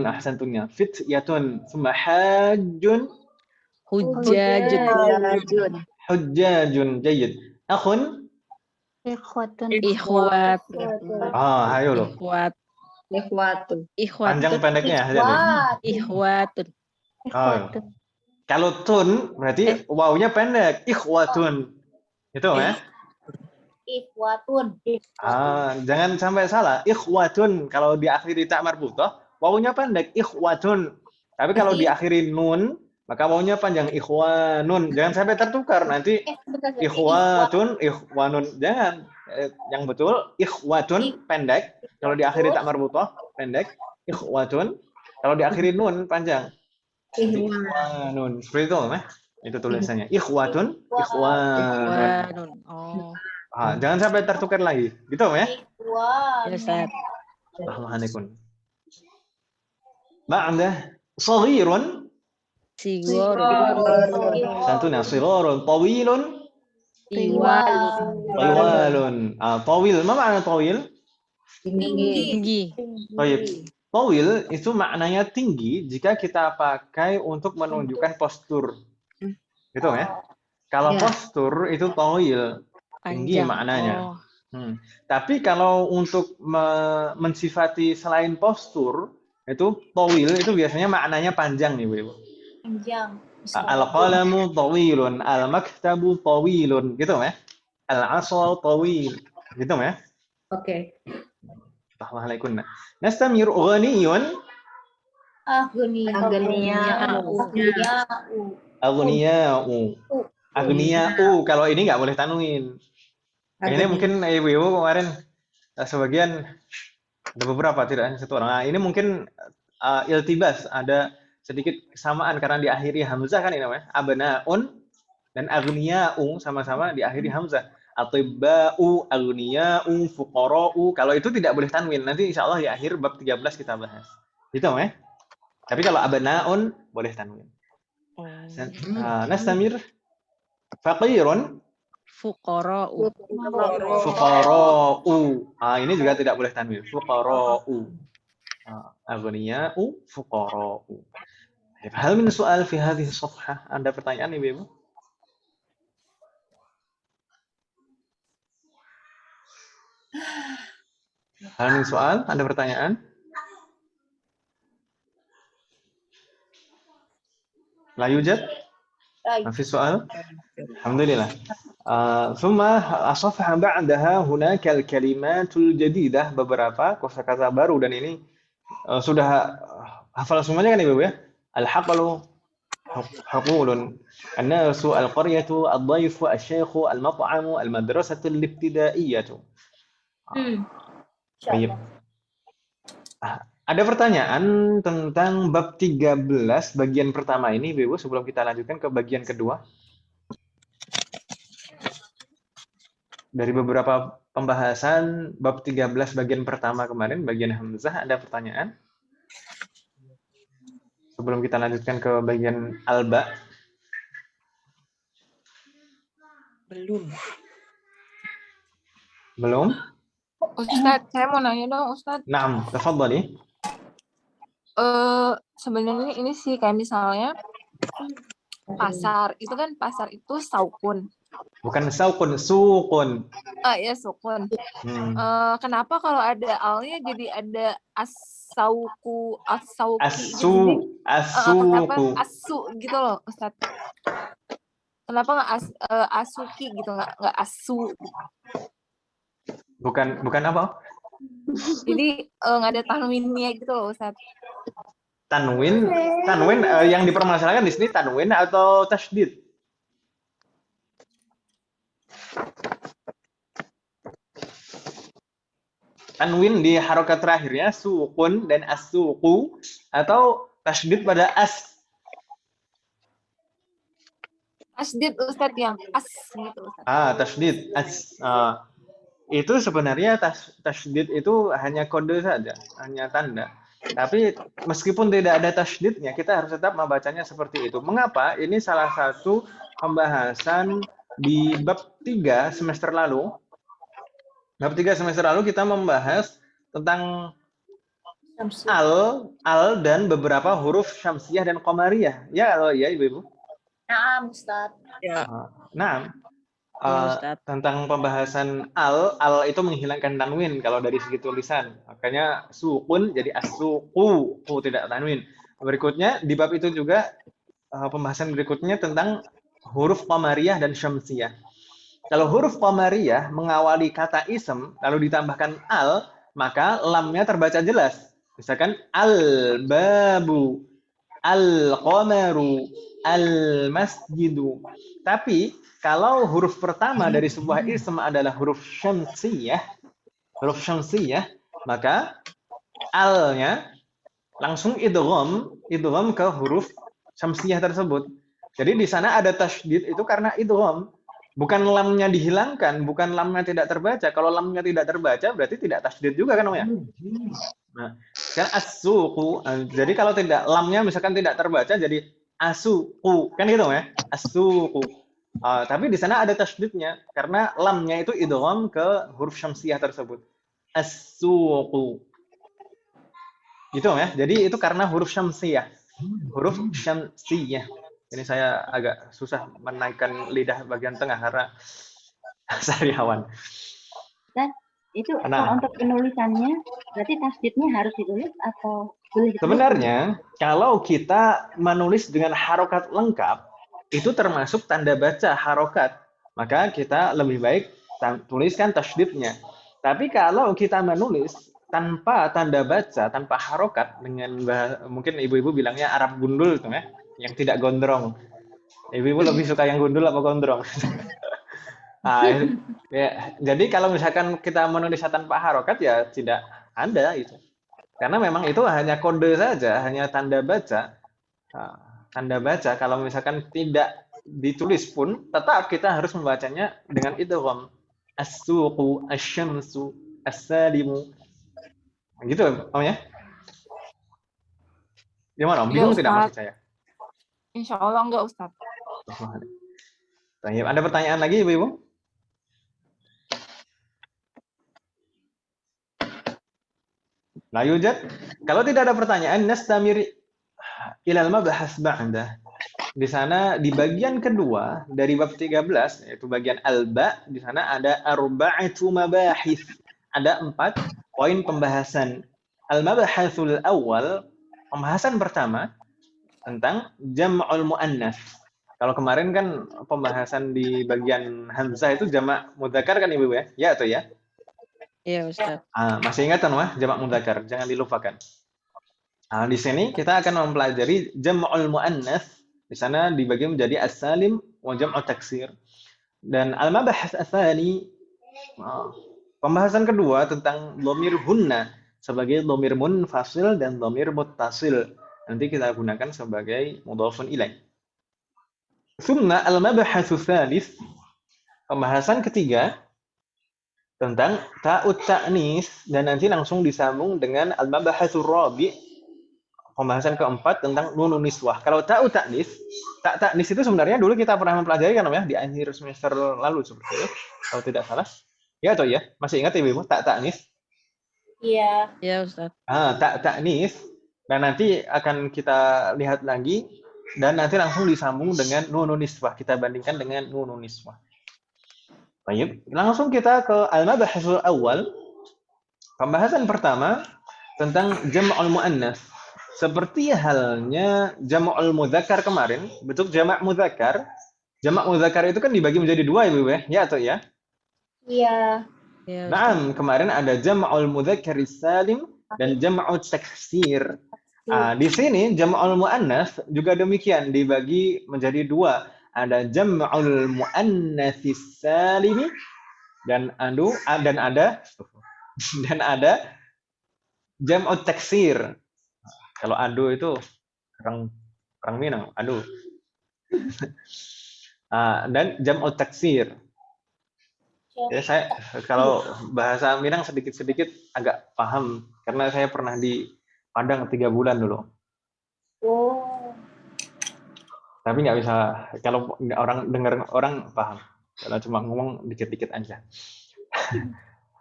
ahsantunnya, fityatun, thumma hajjun, hujjajun, jayyid. Akhun, ayo loh. Panjang pendeknya Ikhwatun. Kalau tun berarti wawunya pendek, ikhwatun. Itu ya? Ikhwatun. Jangan sampai salah. Ikhwatun kalau diakhiri ta marbutah, wawunya pendek, ikhwatun. Tapi kalau diakhiri nun, maka wawunya panjang, ikhwanun. Jangan sampai tertukar nanti ikhwatun, ikhwanun. Jangan. Yang betul ikhwatun pendek. Kalau diakhiri ta marbutah pendek, ikhwatun. Kalau diakhiri nun panjang. Ikhwanun. Seperti itu, itu tulisannya. Ikhwatun, ikhwanun. Jangan sampai tertukar lagi. Gitu, ya? Alhamdulillah. Ba'da saghirun. Santuna shigharun, tawilun. Tiwalun. Tawil, apa makna tawil? Tinggi. Baik. Tawil itu maknanya tinggi jika kita pakai untuk menunjukkan postur. Gitu ya. Kalau postur itu tawil. tinggi Panjang. maknanya. Oh. Tapi kalau untuk mensifati selain postur, itu tawil itu biasanya maknanya panjang nih, Bu. Panjang. Al-qalamu tawilun, al-maktabu tawilun, gitu ya. Al-'asa tawil, gitu ya. Oke. Assalamualaikum. Nastamir ghaniyun, aghniya'u. Aghniya'u, kalau ini nggak boleh tanwin. Ini mungkin ibu-ibu kemarin sebagian ada beberapa, tidak hanya satu orang. Nah, ini mungkin iltibas, ada sedikit kesamaan karena diakhiri hamzah kan ini namanya. Abnaun dan aghniya'u sama-sama diakhiri hamzah. Atibba'u, aghniya'u, fuqara'u. Kalau itu tidak boleh tanwin. Nanti insya Allah di akhir bab 13 kita bahas. Gitu ya. Tapi kalau abnaun boleh tanwin. Nastamir. Faqirun. Fuqara'u. Fuqara'u. Ini juga tidak boleh tanwin. Fuqara'u. Aghniya'u, fuqara'u. Hal min soal fi hadhihi safhah. Ada pertanyaan Ibu? Hal min soal? Ada pertanyaan? La yujad? Ma fi soal? Alhamdulillah. ثم الصفحة بعدها هناك الكلمات الجديدة, beberapa kosakata baru, dan ini sudah hafal semuanya kan Ibu ya? Al-haqlu haqulun, an-nasu, al-qaryatu, ad-dhayfu, asy-syaikhu, al-mat'amu, al-madrasatu al-ibtidaiyatu. Baik. Ada pertanyaan tentang bab 13 bagian pertama ini Ibu sebelum kita lanjutkan ke bagian kedua? Dari beberapa pembahasan bab 13 bagian pertama kemarin, bagian hamzah, ada pertanyaan? Sebelum kita lanjutkan ke bagian alba. Belum? Ustadz, saya mau nanya dong, Ustadz. Naam, tafadhali. Sebenarnya ini sih kayak misalnya pasar, itu kan pasar itu saukun. Bukan saukun, sukun. Ya sukun. Kenapa kalau ada alnya jadi ada asauku, asauki gitu? Kenapa asu gitu loh, Ustadz? Kenapa nggak asuki gitu, nggak asu? Bukan apa? Jadi nggak ada tanwinnya gitu loh, Ustadz. Tanwin yang dipermasalahkan di sini tanwin atau tasydid? Tanwin di harokat terakhirnya sukun dan as-suqu, atau tasydid pada as? Tasydid Ustadz, yang as gitu Ustadz. Tasydid as. Itu sebenarnya tasydid itu hanya kode saja, hanya tanda. Tapi meskipun tidak ada tasydidnya, kita harus tetap membacanya seperti itu. Mengapa? Ini salah satu pembahasan di bab 3 semester lalu. Bab 3 semester lalu kita membahas tentang al dan beberapa huruf syamsiyah dan qamariyah. Ya, Ibu-ibu? Naam, Ustaz. Ya. Nah, Ustaz. tentang pembahasan al itu menghilangkan tanwin kalau dari segi tulisan. Makanya sukun jadi as-suqu, tidak tanwin. Berikutnya di bab itu juga pembahasan berikutnya tentang huruf qamariyah dan syamsiyah. Kalau huruf qamariyah mengawali kata ism lalu ditambahkan al, maka lamnya terbaca jelas. Misalkan al-babu, al-qamaru, al-masjidu. Tapi kalau huruf pertama dari sebuah ism adalah huruf syamsiyah, maka al-nya langsung idgham ke huruf syamsiyah tersebut. Jadi di sana ada tasydid itu karena idgham. Bukan lamnya dihilangkan, bukan lamnya tidak terbaca. Kalau lamnya tidak terbaca berarti tidak tasydid juga kan, Om ya? Nah, kan as-suqu. Jadi kalau tidak lamnya misalkan tidak terbaca jadi asuqu. Kan gitu ya? As-suqu. Tapi di sana ada tasydidnya karena lamnya itu idgham ke huruf syamsiyah tersebut. As-suqu. Gitu ya. Jadi itu karena huruf syamsiyah. Huruf syamsiyah. Ini saya agak susah menaikkan lidah bagian tengah karena Sariawan. Dan itu Nah. kalau untuk penulisannya berarti tasdidnya harus ditulis atau boleh ditulis? Sebenarnya kalau kita menulis dengan harokat lengkap itu termasuk tanda baca harokat, maka kita lebih baik tuliskan tasdidnya. Tapi kalau kita menulis tanpa tanda baca, tanpa harokat, dengan mungkin ibu-ibu bilangnya Arab gundul itu ya, yang tidak gondrong. Ibu-ibu lebih suka yang gundul apa gondrong? Nah, ya, jadi kalau misalkan kita menulis tanpa harokat ya tidak ada itu. Karena memang itu hanya kode saja, hanya tanda baca. Nah, tanda baca kalau misalkan tidak ditulis pun tetap kita harus membacanya dengan idgham. As-suqu, asy-syamsu, as-salimu. Gitu, Om ya? Gimana, Om? Bingung tidak maksud saya? Insya Allah enggak, Ustaz. Ada pertanyaan lagi, Ibu-ibu? La yujad. Kalau tidak ada pertanyaan, nastamir ilal mabahas ba'da. Di sana di bagian kedua dari bab 13 yaitu bagian alba, di sana ada arba'atu mabahis. Ada 4 poin pembahasan. Al-mabahasul awal, pembahasan pertama tentang jam'ul muannas. Kalau kemarin kan pembahasan di bagian hamzah itu jamak mudzakkar kan Ibu ya? Ya atau ya? Iya, Ustaz. Masih ingat kan wah jamak mudzakkar, jangan dilupakan. Di sini kita akan mempelajari jam'ul muannas. Di sana dibagi menjadi as-salim wa jam'u taksir. Dan al-mabahas ats-tsani, pembahasan kedua tentang dhamir hunna sebagai dhamir munfasil dan dhamir muttasil. Nanti kita gunakan sebagai mudhafun ilaih. Tsumma al-mabahatsu tsalits, pembahasan ketiga tentang ta'ut ta'nis, dan nanti langsung disambung dengan al-mabahatsur rabi', pembahasan keempat tentang nunun niswah. Kalau ta'ut ta'nis, ta'nis itu sebenarnya dulu kita pernah mempelajari kan ya di akhir semester lalu seperti itu. Kalau tidak salah. Ya atau ya? Masih ingat Ibu ta'nis? Iya. Iya, Ustaz. Ta'nis, dan nanti akan kita lihat lagi dan nanti langsung disambung dengan nunun niswah. Kita bandingkan dengan nunun niswah. Baik, langsung kita ke al-mabahasul awal. Pembahasan pertama tentang jam'ul muannas. Seperti halnya jam'ul mudzakkar kemarin, bentuk jamak mudzakkar. Jamak mudzakkar itu kan dibagi menjadi 2 Ibu ya, ya atau ya? Iya. Naam, kemarin ada jam'ul mudzakkaris salim dan jam'ut taksir. Di sini jam'ul muannas juga demikian dibagi menjadi 2. Ada jam'ul muannatsis salimi dan ada jam'ut taksir. Kalau adu itu orang Minang, adu. Dan jam'ut taksir. Ya, saya kalau bahasa Minang sedikit-sedikit agak paham karena saya pernah di Padang 3 bulan dulu. Oh. Tapi nggak bisa, kalau orang dengar orang paham. Kalau cuma ngomong dikit-dikit aja.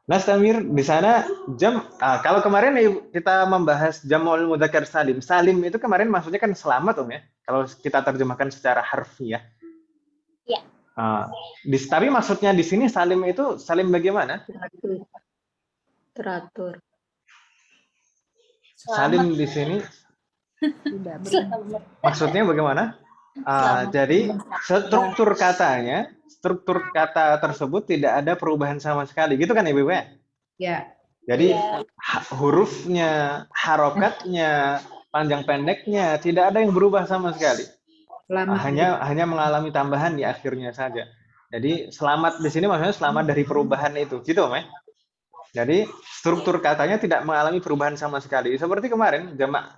Nastamir di sana kalau kemarin kita membahas jam'ul mudzakkar salim. Salim itu kemarin maksudnya kan selamat Om ya. Kalau kita terjemahkan secara harfiah. Iya. Tapi maksudnya di sini salim itu salim bagaimana? Teratur. Salim di sini maksudnya bagaimana? Jadi struktur kata tersebut tidak ada perubahan sama sekali, gitu kan Ibu ya? Ya. Jadi hurufnya, harokatnya, panjang pendeknya tidak ada yang berubah sama sekali. Hanya mengalami tambahan di akhirnya saja. Jadi selamat di sini maksudnya selamat dari perubahan itu, gitu Om ya? Jadi struktur katanya tidak mengalami perubahan sama sekali. Seperti kemarin jamak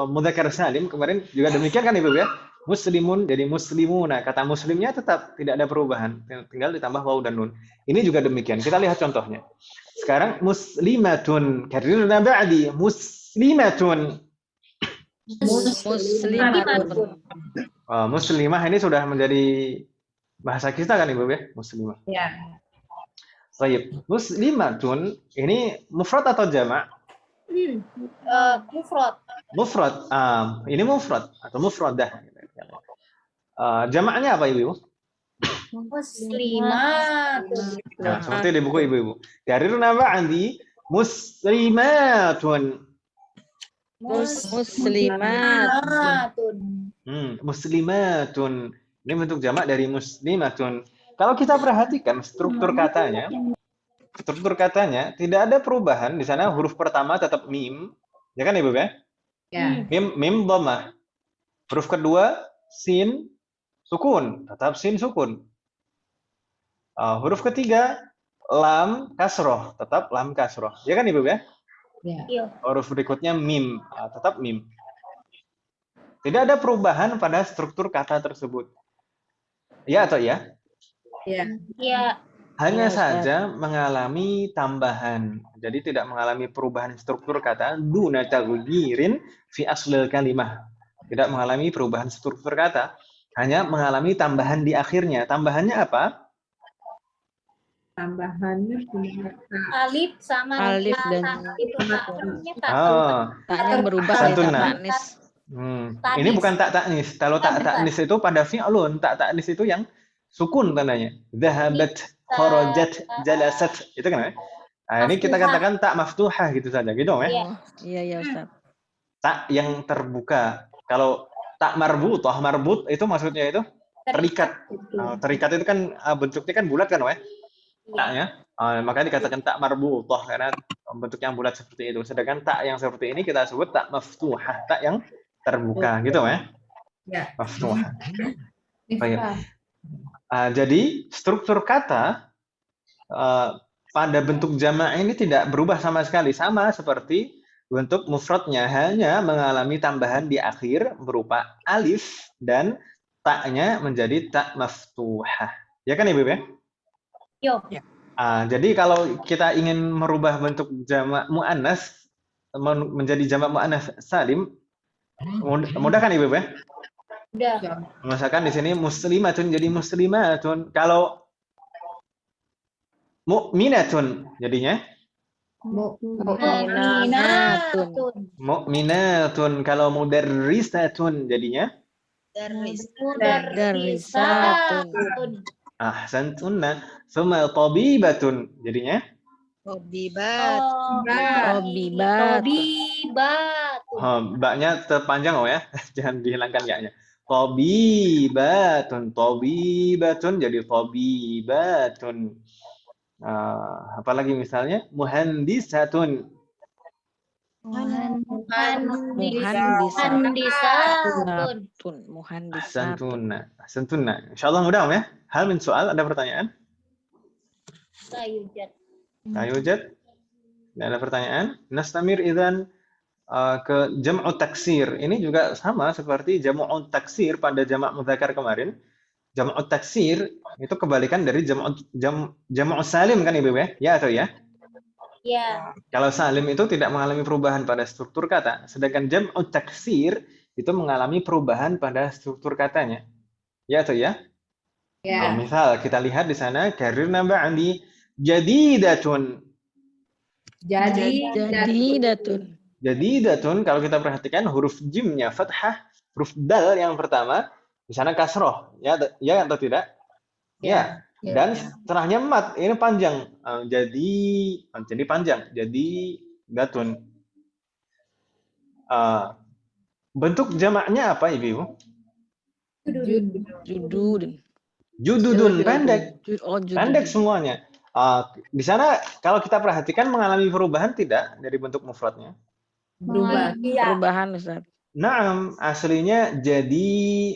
mudzakkar salim kemarin juga demikian kan Ibu ya? Muslimun jadi muslimuna, kata muslimnya tetap tidak ada perubahan, tinggal ditambah waw dan nun. Ini juga demikian. Kita lihat contohnya. Sekarang muslimatun, karirna ba'di muslimatun. Muslimah ini sudah menjadi bahasa kita kan Ibu ya? Muslimah. Ya. Baik, muslimatun ini mufrad atau jamak? Mufrad. Mufrad. Ini mufrad atau mufradah. Jamaknya apa Ibu? Muslimatun. Nah, seperti di buku ibu-ibu. Karirna ba'di muslimatun. Muslimat. Muslimatun. Ini bentuk jamak dari muslimatun. Kalau kita perhatikan struktur katanya tidak ada perubahan. Di sana huruf pertama tetap mim, ya kan ibu ya? Ya. Mim dhammah. Huruf kedua sin sukun, tetap sin sukun. Huruf ketiga lam kasroh, tetap lam kasroh. Ya kan ibu ya? Iya. Huruf berikutnya mim, tetap mim. Tidak ada perubahan pada struktur kata tersebut. Ya atau ya? Ya. Iya. Hanya Ya, Ustaz. saja mengalami tambahan. Jadi tidak mengalami perubahan struktur kata duna taghyirin fi aslil kalimah. Tidak mengalami perubahan struktur kata, hanya mengalami tambahan di akhirnya. Tambahannya apa? Tambahannya Alif sama Alif ta, dan itu namanya ta. taknya berubah ya Santuna. tak taknis. Ini bukan tak taknis. Kalau tak taknis itu pada fi'lun, tak taknis itu yang sukun tandanya. Dhahabat, kharajat, jalasat. Itu kan? Nah, ini kita katakan tak maftuhah gitu saja, gitu ya. Iya. Iya ya Ustaz. Tak yang terbuka. Kalau tak marbutah, marbut itu maksudnya itu terikat. Terikat itu kan bentuknya kan bulat kan, ya? Taknya. Makanya dikatakan tak marbutah karena bentuk yang bulat seperti itu. Sedangkan tak yang seperti ini kita sebut tak maftuhah, tak yang terbuka, gitu ya? Ya. Maftuhah. Baik. Jadi struktur kata pada bentuk jamak ini tidak berubah sama sekali, sama seperti bentuk mufradnya, hanya mengalami tambahan di akhir berupa alif dan taknya menjadi tak maftuhah. Ya kan ibu ya? Yo. Jadi kalau kita ingin merubah bentuk jamak muannas menjadi jamak muannas salim, mudah kan ibu ya? Udah. Misalkan di sini muslimatun jadi muslimatun. Kalau mu'minatun jadinya mu'minatun. Kalau mudarrisatun jadinya Mudarrisatun. ahsantunna. Summa tabibatun jadinya Tabibat. baknya terpanjang ya. Jangan dihilangkan ya-nya. Tabibatun jadi tabibatun. Apalagi misalnya muhandisatun. Muhandisatun. Ahsantunna. Insyaallah mudah ya. Hal min soal, ada pertanyaan? Sayujad. Tidak ada pertanyaan? Nastamir idzan ke jam'u taksir. Ini juga sama seperti jam'u taksir pada jamak mudzakkar kemarin. Jam'u taksir itu kebalikan dari jam'u salim kan Ibu ya? Ya atau ya? Ya. Kalau salim itu tidak mengalami perubahan pada struktur kata, sedangkan jam'u taksir itu mengalami perubahan pada struktur katanya. Ya atau ya? Ya. Misal kita lihat di sana karirna ba'di jadidatun. Jadidatun kalau kita perhatikan huruf jimnya fathah, huruf dal yang pertama di sana kasroh, ya atau tidak? Ya. Dan setelahnya mat, ini panjang. Jadi panjang. Jadi datun. Bentuk jamaknya apa Ibu? Jududun, pendek. Pendek semuanya. Di sana kalau kita perhatikan mengalami perubahan tidak dari bentuk mufradnya? Perubahan Ustaz. Naam, aslinya jadi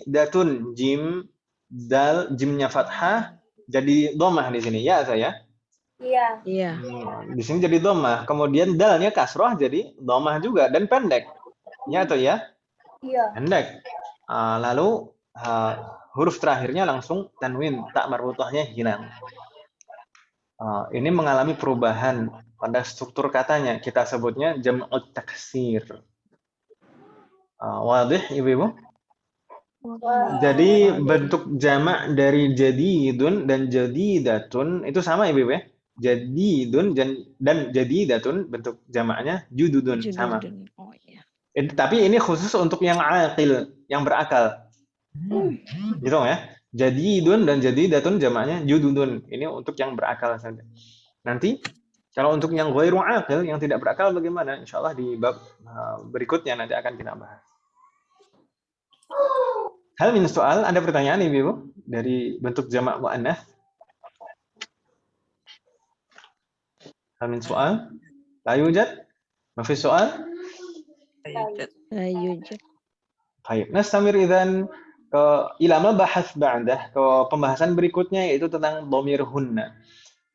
datun, jim, dal, jimnya fathah, jadi dhammah di sini, ya saya? Iya. Di sini jadi dhammah, kemudian dalnya kasroh jadi dhammah juga dan pendek, ya atau ya? Iya. Pendek. Lalu huruf terakhirnya langsung tanwin, tak marbutahnya hilang. Ini mengalami perubahan pada struktur katanya, kita sebutnya jam'ut taksir. Wadih ibu-ibu? Jadi bentuk jamak dari jadidun dan jadidatun itu sama ibu ya? Jadidun dan jadidatun bentuk jamaknya jududun sama. Oh, iya. Tapi ini khusus untuk yang aqil, yang berakal. Gitu ya. Jadidun dan jadidatun jamaknya jududun. Ini untuk yang berakal saja. Nanti kalau untuk yang ghairu aqil, yang tidak berakal bagaimana? Insyaallah di bab berikutnya nanti akan kita bahas. Hal min soal, ada pertanyaan Ibu dari bentuk jamak muannats? Hal min soal? La yujad? Ma fi soal? La yujad. Baik, nastamir idzan ke ila mabahats ba'dah, ke pembahasan berikutnya yaitu tentang dhamir hunna.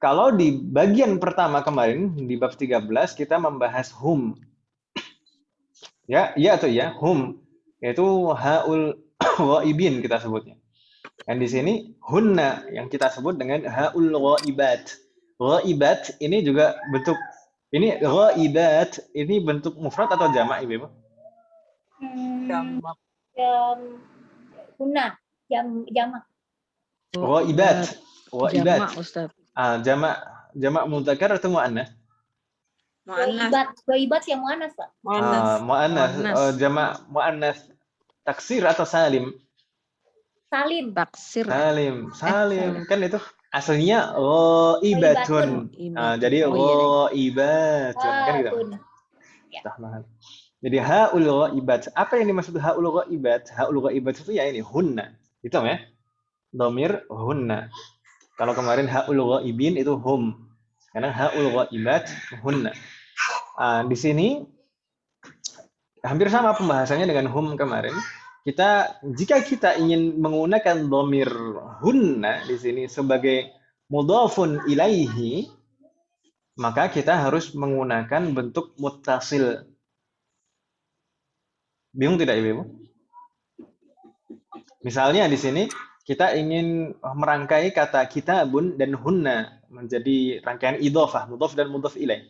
Kalau di bagian pertama kemarin di bab 13 kita membahas hum. Ya, iya atau ya, hum yaitu haul ghaibin kita sebutnya. Dan di sini hunna yang kita sebut dengan haul ghaibat. Ghaibat ini juga bentuk ini ghaibat ini bentuk mufrad atau jamak Ibu? Jamak. Guna, jamak. Ghaibat. Ghaibat. Jamak Ustaz. Jamak mudzakkar atau muannats? Ghaibat yang muannats, Pak. Muannats. Jamak muannats taksir atau salim? Salim. Taksir. Salim. Kan itu aslinya ghaibatun. Jadi ghaibatun kan gitu. Jadi haul ghaibat. Apa yang dimaksud haul ghaibat? Haul ghaibat itu ya ini hunna. Itu ya. Dhamir hunna. Kalau kemarin haul ghaibin itu hum. Karena haul ghaibat hunna. Di sini hampir sama pembahasannya dengan hum kemarin. Jika kita ingin menggunakan dhamir hunna di sini sebagai mudhafun ilaihi, maka kita harus menggunakan bentuk muttasil. Bingung tidak Ibu? Misalnya di sini kita ingin merangkai kata kitabun dan hunna menjadi rangkaian idhofah, mudhaf dan mudhaf ilaih.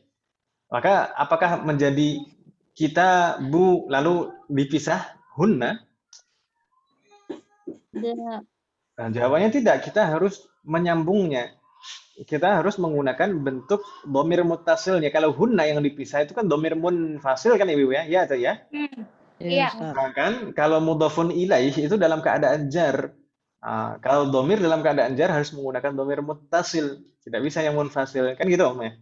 Maka apakah menjadi kitabu lalu dipisah hunna? Nah, jawabannya tidak. Kita harus menyambungnya. Kita harus menggunakan bentuk dhamir muttasilnya. Kalau hunna yang dipisah itu kan dhamir munfasil kan Ibu ya? Ya atau ya? Iya. Kan kalau mudhafun ilaih itu dalam keadaan jar. Kalau dhamir dalam keadaan jar harus menggunakan dhamir muttasil. Tidak bisa yang munfasil. Kan gitu Om ya?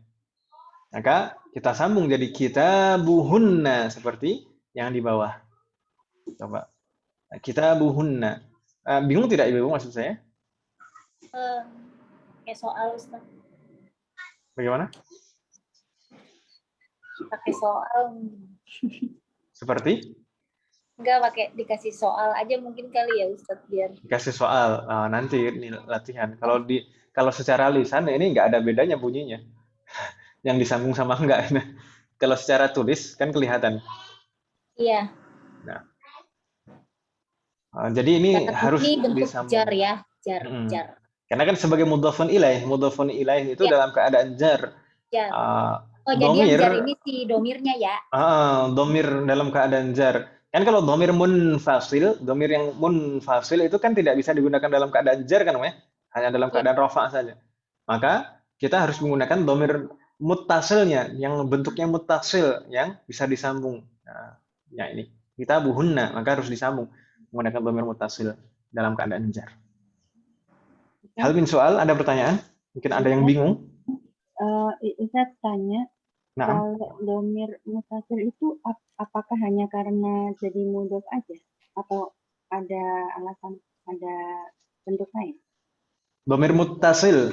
Maka kita sambung jadi kitabuhunna seperti yang di bawah. Coba. Kitabuhunna. Bingung tidak Ibu maksud saya? Kayak soal Ustaz. Bagaimana? Pakai soal. Seperti? Enggak pakai dikasih soal aja mungkin kali ya Ustaz biar. Dikasih soal. Nanti ini latihan. Kalau secara lisan ini nggak ada bedanya bunyinya. Yang disambung sama enggak. Kalau secara tulis kan kelihatan. Iya. Nah. Jadi ini harus bentuk jar ya, jar. Karena kan sebagai mudhafun ilaih itu dalam keadaan jar. Jadi yang jar ini si domirnya ya. Domir dalam keadaan jar. Kan kalau domir yang munfasil itu kan tidak bisa digunakan dalam keadaan jar kan ya? Hanya dalam keadaan rafa saja. Maka kita harus menggunakan domir muttasilnya yang bentuknya muttasil yang bisa disambung. Ya ini kita buhunna maka harus disambung menggunakan dhamir muttasil dalam keadaan jar. Hal min soal, ada pertanyaan? Mungkin ada yang bingung? Ustaz tanya, kalau dhamir muttasil itu apakah hanya karena jadi mudhof aja atau ada alasan, ada bentuk lain? Dhamir muttasil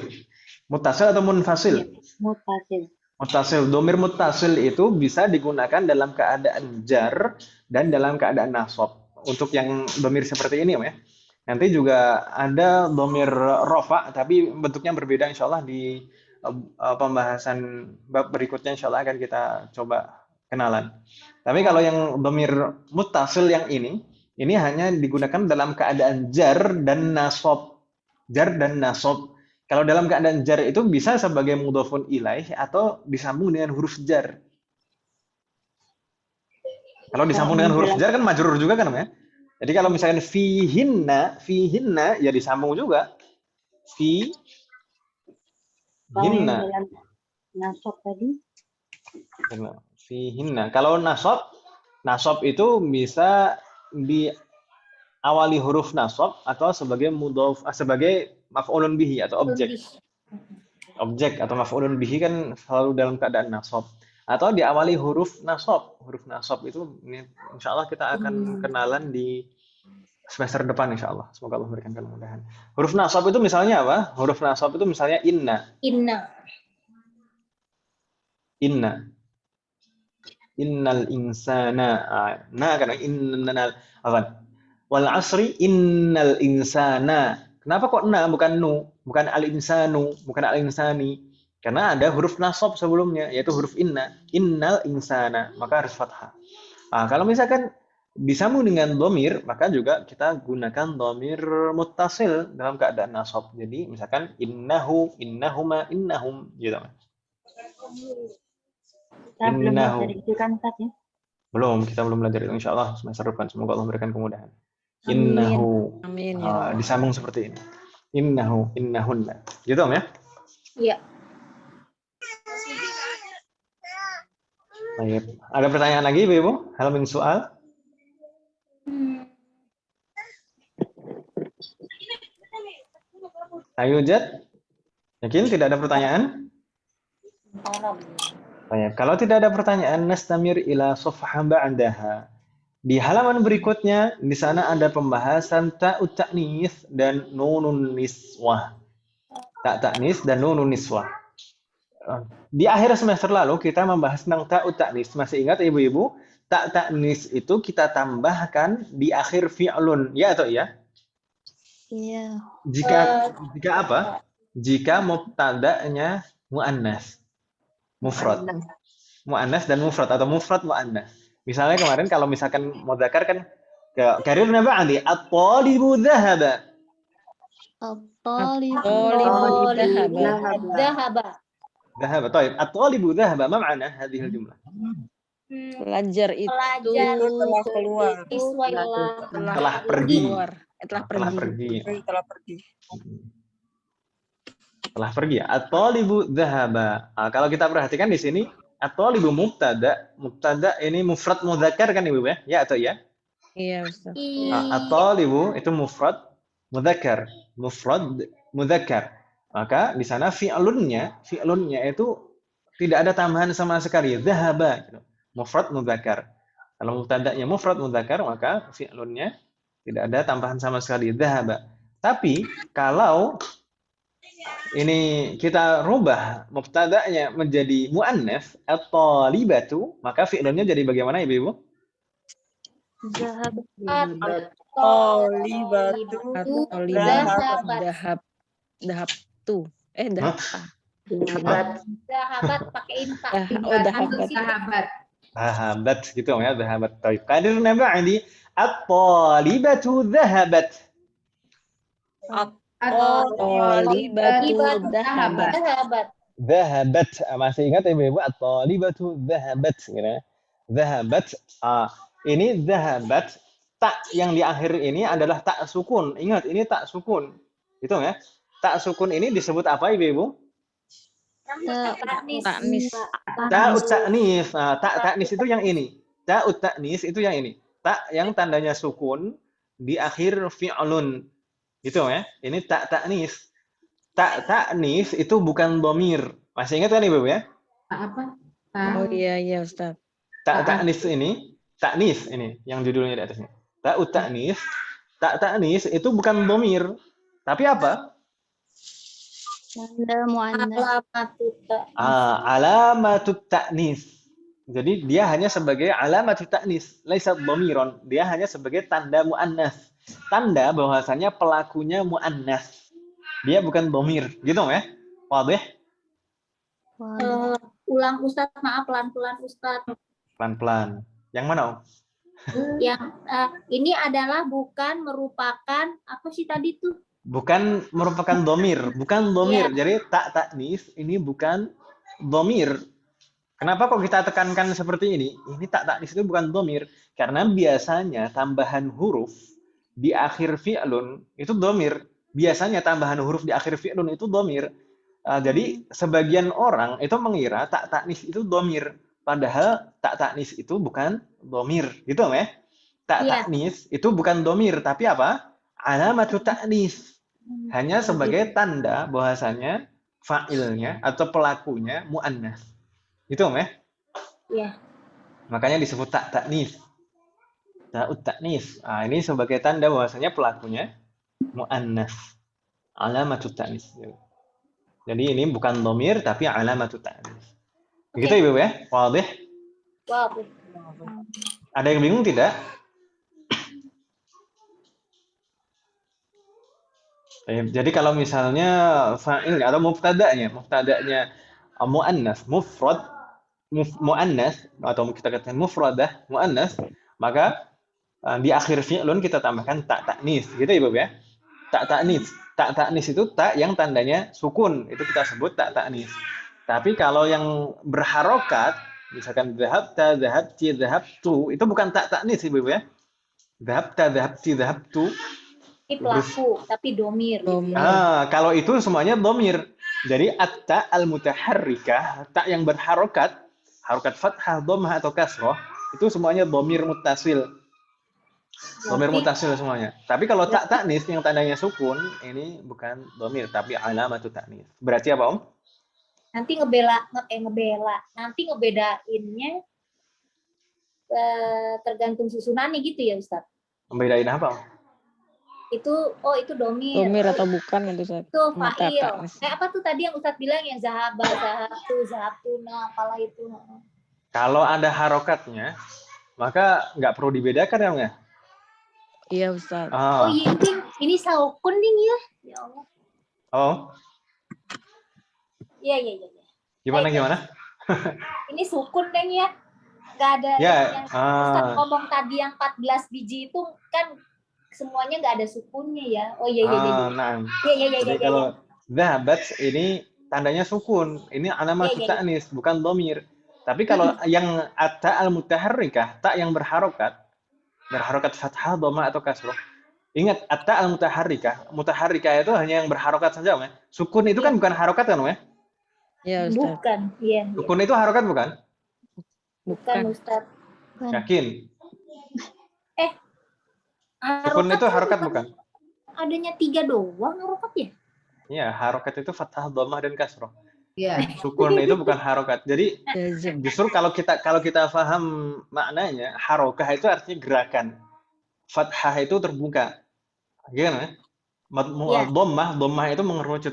atau munfasil? Muttasil. Dhamir muttasil itu bisa digunakan dalam keadaan jar dan dalam keadaan nasab. Untuk yang dhamir seperti ini ya. Nanti juga ada dhamir rafa tapi bentuknya berbeda insyaallah di pembahasan bab berikutnya insyaallah akan kita coba kenalan. Tapi kalau yang dhamir muttasil yang ini hanya digunakan dalam keadaan jar dan nasab. Kalau dalam keadaan jar itu bisa sebagai mudhafun ilaih atau disambung dengan huruf jar. Kalau disambung dengan huruf jar kan majrur juga kan ya. Jadi kalau misalnya fihinna ya disambung juga. Fihinna. Nasab tadi. Fihinna. Kalau nasab itu bisa awali huruf nasab atau sebagai mudhof, sebagai maf'ulun bihi atau objek. Objek atau maf'ulun bihi kan selalu dalam keadaan nasab. Atau diawali huruf nasab. Huruf nasab itu insya Allah kita akan kenalan di semester depan insya Allah. Semoga Allah memberikan kemudahan. Huruf nasab itu misalnya apa? Huruf nasab itu misalnya inna. Innal insana. Nah kan innal apa? Wal asri innal insana. Kenapa kok na bukan nu, bukan al insanu, bukan al insani? Karena ada huruf nasab sebelumnya yaitu huruf inna. Innal insana, maka harus fathah. Kalau misalkan disambung dengan dhamir, maka juga kita gunakan dhamir muttasil dalam keadaan nasab. Jadi misalkan innahu, innahuma, innahum gitu. Kita belum belajar itu kan Ustaz ya? Belum, kita belum belajar itu insyaallah semester depan. Semoga Allah memberikan kemudahan. Innahu. Amin. Disambung seperti ini. Innahu, innahunna. Gitu Om ya? Iya. Baik. Ada pertanyaan lagi Ibu? Hal min soal? Ayo Jad. Yakin tidak ada pertanyaan? Baik. Kalau tidak ada pertanyaan, nastamir ila safhah ba'daha. Di halaman berikutnya, di sana ada pembahasan ta'ut ta'nis dan nunun niswah. Ta' ta'nis dan nunun niswah. Di akhir semester lalu kita membahas tentang ta'ut ta'nis. Masih ingat ibu-ibu? Ta' ta'nis itu kita tambahkan di akhir fi'lun. Ya atau iya? Iya. Jika apa? Jika mubtada'nya mu'annas. Mufrad. Mu'annas dan mufrad atau mufrad mu'annas. Misalnya kemarin kalau misalkan mudzakkar kan karirna ba'di at-talibu dhahaba. Dhahaba. Baik. At-talibu dhahaba. Ma ma'na hadhihi al-jumlah? Pelajar itu telah keluar. Telah pergi. Telah pergi. At-talibu dhahaba. Kalau kita perhatikan di sini at-talibu mubtada. Mubtada ini mufrad mudzakkar kan Ibu ya? Ya atau ya? Iya, Ustaz. At-talibu itu mufrad mudzakkar. Mufrad mudzakkar. Maka di sana fi'lunnya itu tidak ada tambahan sama sekali. Dhahaba gitu. Mufrad mudzakkar. Kalau mubtada'nya mufrad mudzakkar, maka fi'lunnya tidak ada tambahan sama sekali. Dhahaba. Tapi kalau ini kita rubah mubtada'nya menjadi muannats at-talibatu, maka fi'lunnya jadi bagaimana Ibu? Dahabat pakein tak. Dhahabat gitu ya, dhahabat. Baik. Qadirna ba'di at-talibatu dhahabat. Dhahabat. Masih ingat Ibu? At-talibatu dhahabat gitu. Dhahabat. Ini dhahabat, tak yang di akhir ini adalah tak sukun. Ingat, ini tak sukun. Gitu ya. Tak sukun ini disebut apa Ibu? Ta'nis. Ta'ut ta'nis. Tak ta'nis itu yang ini. Ta'ut ta'nis itu yang ini. Tak yang tandanya sukun di akhir fi'lun. Gitu ya. Ini tak ta'nis. Tak ta'nis itu bukan dhamir. Masih ingat kan Ibu ya? Apa? Oh iya Ustaz. Tak ta'nis ini, ta'nis ini yang judulnya di atasnya. Ta'ut ta'nis. Tak ta'nis itu bukan dhamir. Tapi apa? Tanda muannas. Alamatut ta'nis. Jadi dia hanya sebagai alamatut ta'nis, laisa dhamiron. Dia hanya sebagai tanda muannas. Tanda bahwasanya pelakunya muannas. Dia bukan dhamir, gitu ya? Wadih? Ulang Ustaz, maaf pelan-pelan Ustaz. Pelan-pelan. Yang mana, Om? Yang ini adalah bukan merupakan apa sih tadi tuh? Bukan merupakan dhamir, bukan dhamir. Jadi tak ta'nis ini bukan dhamir. Kenapa kok kita tekankan seperti ini? Ini tak ta'nis itu bukan dhamir karena biasanya tambahan huruf di akhir fi'lun itu dhamir. Biasanya tambahan huruf di akhir fi'lun itu dhamir. Jadi sebagian orang itu mengira tak ta'nis itu dhamir, padahal tak ta'nis itu bukan dhamir, gitu ya. tak Iya. taknis itu bukan domir, tapi apa? Alamatu taknis. Hanya sebagai tanda bahwasanya fa'ilnya atau pelakunya mu'annas. Gitu Om ya? Iya. Makanya disebut tak taknis. Ta'ut taknis. Nah, ini sebagai tanda bahwasanya pelakunya mu'annas. Alamatut taknis. Jadi ini bukan domir tapi alamatut taknis. Begitu Ibu ya? Wadih? Wow. Ada yang bingung tidak? Jadi kalau misalnya fa'il atau mubtada'nya mu'annas, mu'annas atau kita katakan mufradah, mu'annas, maka di akhir fi'lun kita tambahkan tak taknis, gitu Ibu ya. Tak taknis. Tak taknis itu tak yang tandanya sukun, itu kita sebut tak taknis. Tapi kalau yang berharokat, misalkan dhahabta, dhahabti, dhahabtu, itu bukan tak taknis Ibu ya. Dhahabta, dhahabti, dhahabtu. Ini pelaku, tapi domir. Kalau itu semuanya domir. Jadi at-ta al-mutaharrikah, tak yang berharokat, harokat fathah, dhammah atau kasroh, itu semuanya domir muttasil. Domir muttasil semuanya. Tapi kalau tak taknis yang tandanya sukun, ini bukan domir, tapi alamatut taknis. Berarti apa Om? Nanti nanti ngebedainnya tergantung susunannya gitu ya Ustaz. Membedain apa Om? Itu domir. Domir atau bukan itu Ustaz? Itu fa'il. Apa tuh tadi yang Ustaz bilang yang zahaba, zahabtuna, apalah itu. Kalau ada harokatnya, maka nggak perlu dibedakan ya Om ya? Iya Ustaz. Oh iya, ini saukun nih ya. Ya Allah. Oh. Iya. Gimana? Ini sukun deng ya. Nggak ada yang Ustaz ngomong tadi yang 14 biji itu kan semuanya nggak ada sukunnya ya. Oh iya. Nah. Iya. Jadi kalau dhahabat ini tandanya sukun. Ini alamat taknis, bukan domir. Tapi kalau yang at-ta al-mutaharrikah, tak yang berharokat fathah, dhammah atau kasroh. Ingat at-ta al-mutaharrikah. Mutaharrikah itu hanya yang berharokat saja, Om ya. Sukun itu kan bukan harokat kan, Om ya? Iya Ustaz. Bukan, iya. Sukun itu harokat bukan? Bukan Ustaz. Yakin? Harokat Sukun itu harokat bukan? Adanya 3 doang harokat ya? Iya, harokat itu fathah, dhammah dan kasroh. Iya. Sukun itu bukan harokat. Jadi justru kalau kita paham maknanya, harokah itu artinya gerakan. Fathah itu terbuka. Gimana? Dhammah itu mengerucut.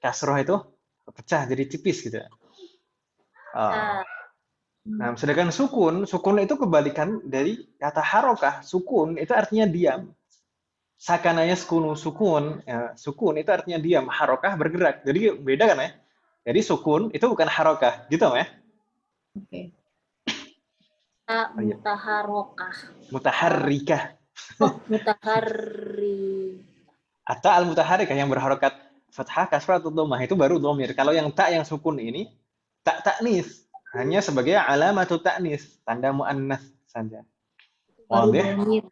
Kasroh itu pecah jadi tipis gitu. Nah, sedangkan sukun itu kebalikan dari kata harokah. Sukun itu artinya diam. Sakananya sukun, sukun itu artinya diam, harokah bergerak. Jadi beda kan ya? Jadi sukun itu bukan harokah, gitu ya? Oke. Mutaharokah. Mutaharrikah. Mutaharri. Atau al-mutaharrikah yang berharokat fathah, kasrah atau dhammah itu baru domir. Kalau yang tak yang sukun ini tak taknis. Hanya sebagai alamatut taknis, tanda muannas saja. Baru domir.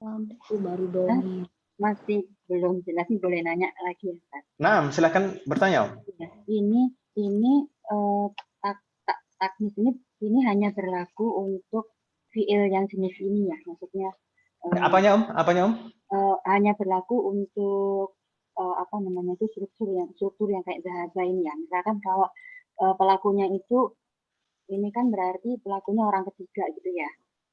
Itu baru domir. Masih belum jelas nih, boleh nanya lagi ya Ustaz? Nah, silakan bertanya. Ini taknis ini hanya berlaku untuk fiil yang jenis ini ya, maksudnya. Apanya Om? Hanya berlaku untuk itu struktur yang kayak zahaba ini ya. Misalkan kalau pelakunya itu ini kan berarti pelakunya orang ketiga gitu ya.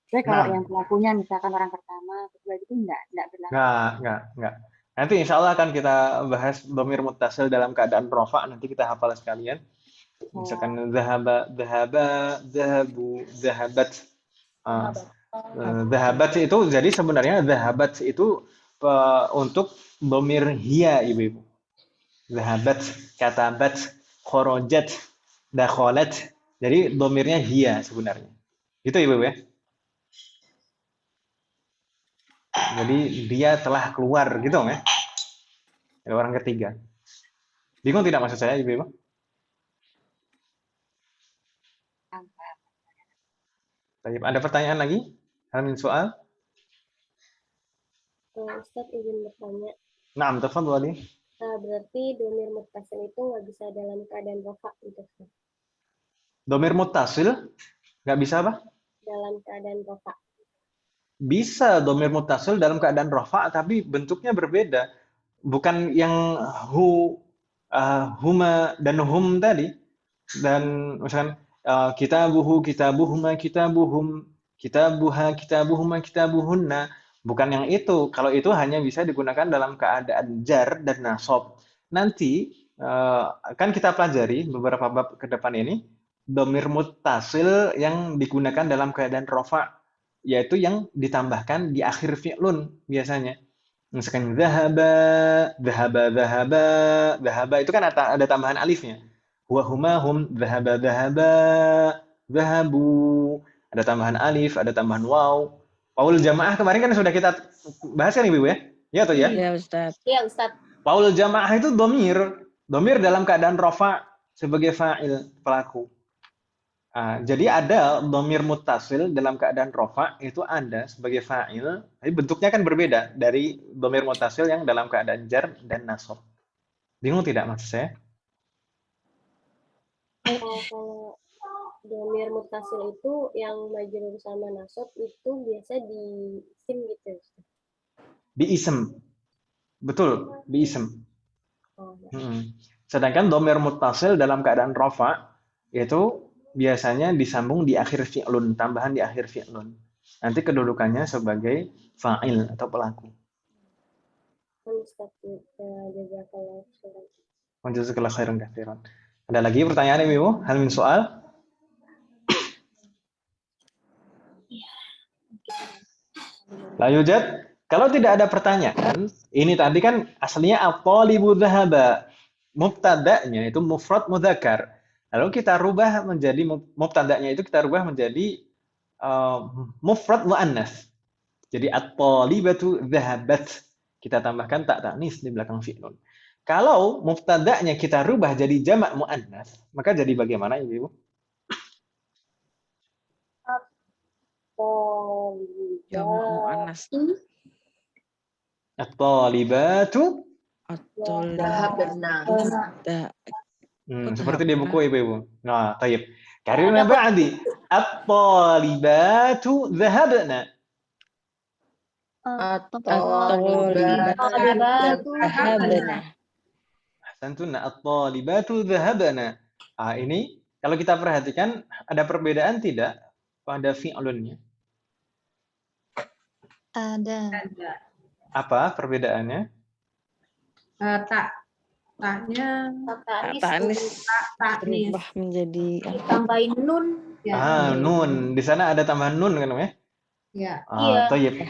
Tapi kalau yang pelakunya misalkan orang pertama, kedua itu enggak berlaku. Enggak. Nanti insya Allah akan kita bahas dhamir muttasil dalam keadaan rofa. Nanti kita hafal sekalian. Misalkan zahaba, zahabu, zahabat. Zahabat itu jadi sebenarnya zahabat itu untuk dhamir hiya ibu-ibu. Zahabat, katabat, khorojat, dakholat. Jadi dhamirnya hiya sebenarnya. Gitu ibu ya. Jadi dia telah keluar gitu ya. Ada orang ketiga. Bingung tidak maksud saya ibu? Ada pertanyaan lagi? Ada soal? Ustaz izin bertanya. Naam, tafadhali. Berarti dhamir muttasil itu nggak bisa dalam keadaan rafa gitu. Dhamir muttasil nggak bisa apa? dalam keadaan rofa? Bisa domir muttasil dalam keadaan rofa, tapi bentuknya berbeda. Bukan yang huma dan hum tadi. Dan misalkan kitabuhu, kitabuhuma, kitabuhum, kitabuha, kitabuhuma, kitabuhunna. Bukan yang itu. Kalau itu hanya bisa digunakan dalam keadaan jar dan nasab. Nanti kan kita pelajari beberapa bab ke depan ini domir muttasil yang digunakan dalam keadaan rofa, yaitu yang ditambahkan di akhir fi'lun biasanya. Misalkan dhahaba, dhahaba, dhahaba, dhahaba itu kan ada tambahan alifnya. Huwa huma hum, dhahaba, dhahaba, dhahabu. Ada tambahan alif, ada tambahan waw. Waul jamaah kemarin kan sudah kita bahas kan Ibu ya? Iya atau ya? Iya, Ustaz. Iya, Ustaz. Waul jamaah itu domir dalam keadaan rofa sebagai fa'il pelaku. Jadi ada domir muttasil dalam keadaan rofa itu ada sebagai fa'il, tapi bentuknya kan berbeda dari domir muttasil yang dalam keadaan jar dan nasab. Bingung tidak maksud saya? Kalau domir muttasil itu yang majrur sama nasab itu biasa di isim gitu. Di ism. Betul, di ism. Oh, ya. Sedangkan domir muttasil dalam keadaan rofa itu biasanya disambung di akhir fi'lun, tambahan di akhir fi'lun. Nanti kedudukannya sebagai fa'il atau pelaku. Jazakallahu khairan katsiran. Ada lagi pertanyaan Ibu? Hal min soal? La yujad. Kalau tidak ada pertanyaan, ini tadi kan aslinya at-talibu dhahaba. Mubtada'nya itu mufrad mudzakkar. Lalu kita rubah menjadi mubtada'nya itu kita rubah menjadi mufrad muannas. Jadi at-talibatu dhahabat. Kita tambahkan tak ta'nis di belakang fi'lun. Kalau mubtada'nya kita rubah jadi jamak muannas, maka jadi bagaimana Ibu? Jamak muannas. At-talibatu seperti di buku Ibu. Nah, tayyib. Karena ba'di at-talibatu dhahabna. At-talibatu dhahabna. Ahsantuna at-talibatu dhahabna. Ini kalau kita perhatikan ada perbedaan tidak pada fi'lunnya? Ada. Apa perbedaannya? Taknya ta'nis berubah menjadi ditambahin nun. Ya. Nun. Di sana ada tambahan nun kan ya? Ya. Tayyib.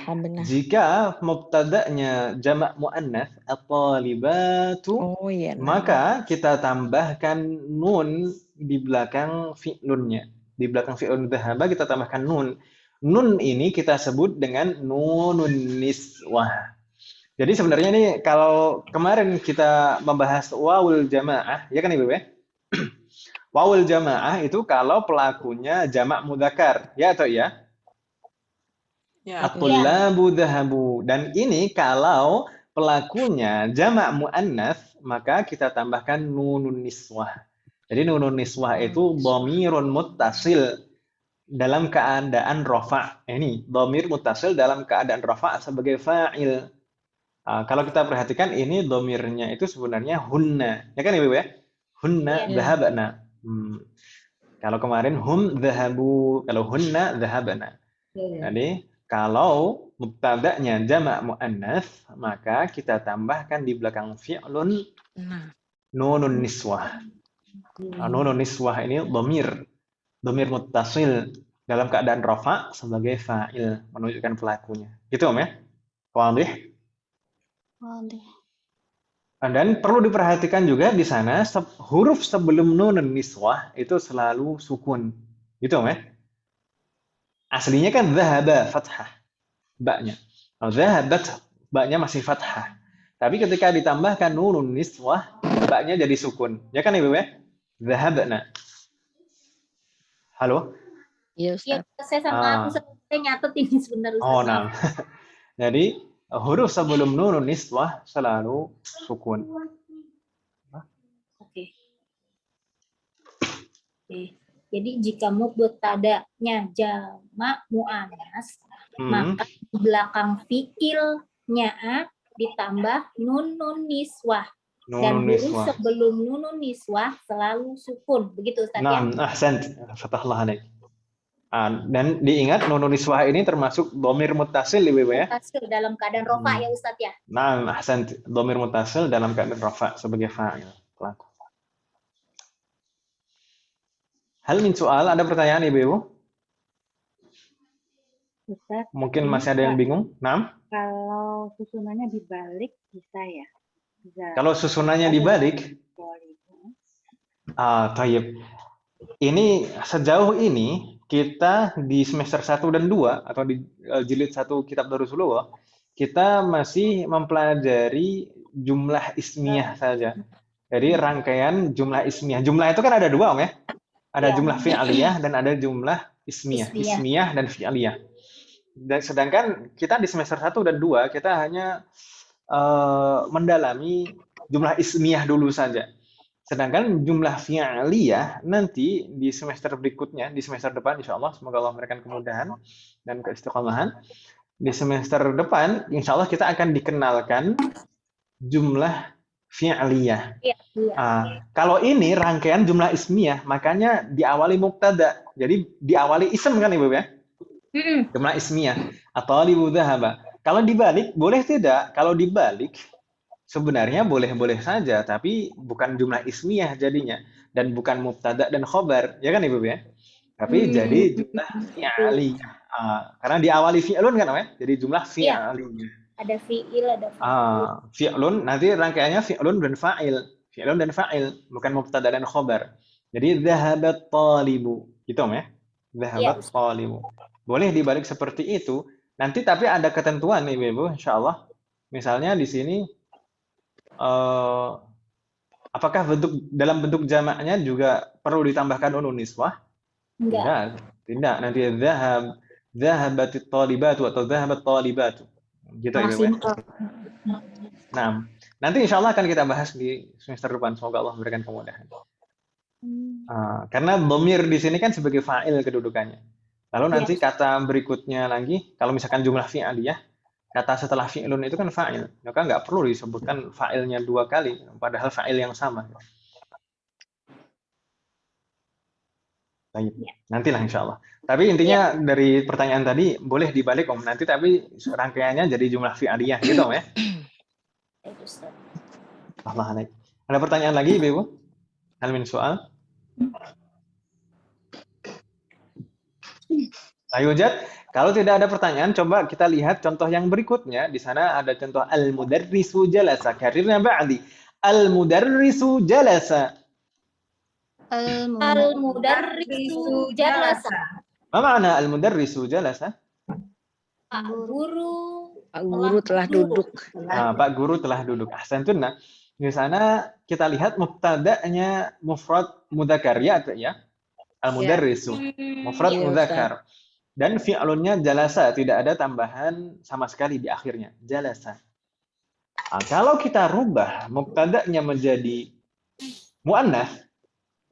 Jika mubtada'nya jamak muannas at-talibatu, maka kita tambahkan nun di belakang fi'lunnya. Di belakang fi'lun dhahaba kita tambahkan nun. Nun ini kita sebut dengan nunun niswah. Jadi sebenarnya ini kalau kemarin kita membahas wawul jamaah, ya kan Ibu ya? Wawul jamaah itu kalau pelakunya jamak mudzakkar, ya atau ya? At-tullabu dhahabu. Dan ini kalau pelakunya jamak muannas, maka kita tambahkan nunun niswah. Jadi nunun niswah itu dhamirun muttasil dalam keadaan rafa'. Ini dhamir muttasil dalam keadaan rafa' sebagai fa'il. Kalau kita perhatikan ini dhamirnya itu sebenarnya hunna. Ya kan Ibu ya? Hunna dhahabna. Kalau kemarin hum dhahabu, kalau hunna dhahabna. Jadi kalau mubtada'nya jamak muannas, maka kita tambahkan di belakang fi'lun nunun niswah. Nunun niswah ini dhamir muttasil dalam keadaan rafa sebagai fa'il, menunjukkan pelakunya. Gitu Om ya? Wadih? Wadih. Dan perlu diperhatikan juga di sana huruf sebelum nunun niswah itu selalu sukun. Gitu Om ya? Aslinya kan dhahaba fathah ba-nya. Dhahabat ba-nya masih fathah. Tapi ketika ditambahkan nunun niswah, ba-nya jadi sukun. Ya kan Ibu ya? Dhahabna. Halo? Iya, saya sama aku saya nyatet ini sebentar Ustaz. Oh, nah. Jadi huruf sebelum nunun niswah selalu sukun. Oke. Jadi jika mubtada'nya jamak muannas, maka di belakang fiilnya ditambah nun niswah. Dan huruf sebelum nun niswah selalu sukun. Begitu Ustaz ya? Ahsant. Fatahullah alaik. Dan diingat nun niswah ini termasuk dhamir muttasil Ibu ya? Muttasil dalam keadaan rafa ya Ustaz ya? Ahsant. Dhamir muttasil dalam keadaan rafa sebagai fa'il. Pelaku. Hal min soal, ada pertanyaan Ibu? Ustaz, mungkin masih ada yang bingung. Kalau susunannya dibalik bisa ya? Bisa. Kalau susunannya dibalik? Tayyib. Ini sejauh ini kita di semester 1 dan 2 atau di jilid 1 kitab Darussulullah, kita masih mempelajari jumlah ismiyah saja. Jadi rangkaian jumlah ismiyah. Jumlah itu kan ada dua, Om ya? Ada jumlah fi'aliyah dan ada jumlah ismiyah. Ismiyah dan fi'aliyah. Dan sedangkan kita di semester 1 dan 2 kita hanya mendalami jumlah ismiyah dulu saja. Sedangkan jumlah fi'aliyah nanti di semester berikutnya, di semester depan insya Allah, semoga Allah memberikan kemudahan dan keistiqomahan. Di semester depan insya Allah kita akan dikenalkan jumlah fi'aliyah. Kalau ini rangkaian jumlah ismiyah, makanya diawali mubtada. Jadi diawali ism kan Ibu ya? Jumlah ismiyah. At-talibu dhahaba. Kalau dibalik, boleh tidak? Kalau dibalik, sebenarnya boleh-boleh saja, tapi bukan jumlah ismiyah jadinya. Dan bukan mubtada dan khobar. Ya kan Ibu ya? Tapi jadi jumlah fi'aliyah. Karena diawali fi'lun kan ya? Jadi jumlah fi'aliyah. Ada fi'il, ada fa'il. Fi'lun, nanti rangkaiannya fi'lun dan fa'il. Fi'lun dan fa'il, bukan mubtada dan khobar. Jadi, dhahabat talibu. Gitu, Om ya? Dhahabat talibu. Boleh dibalik seperti itu. Nanti tapi ada ketentuan nih, Ibu, insya Allah. Misalnya di sini, apakah dalam bentuk jamaknya juga perlu ditambahkan nun niswah? Enggak. Tidak. Nanti dhahabatit talibatu atau dhahabat talibatu. Gitu Ibu ya. Nah, nanti insya Allah akan kita bahas di semester depan. Semoga Allah memberikan kemudahan. Karena dhamir di sini kan sebagai fa'il kedudukannya. Lalu nanti kata berikutnya lagi, kalau misalkan jumlah fi'aliyah, kata setelah fi'lun itu kan fa'il. Maka nggak perlu disebutkan fa'ilnya 2 kali, padahal fa'il yang sama. Baik. Nantilah insya Allah. Tapi intinya dari pertanyaan tadi boleh dibalik Om. Nanti tapi rangkaiannya jadi jumlah fi'aliyah gitu Om ya. Allah. Ada pertanyaan lagi Ibu? Hal min soal? Ayo Jad. Kalau tidak ada pertanyaan, coba kita lihat contoh yang berikutnya. Di sana ada contoh al-mudarrisu jalasa. Karirnya ba'di. Al-mudarrisu jalasa. Al-mudarrisu jalasa. Apa makna al-mudarrisu jalasa? Pak guru telah duduk. Pak guru telah duduk. Ahsantun. Di sana kita lihat mubtada'nya mufrad mudzakkar ya. Al-mudarrisu. Mufrad mudzakkar. Dan fi'lunnya jalasa, tidak ada tambahan sama sekali di akhirnya. Jalasa. Kalau kita rubah mubtada'nya menjadi muannats,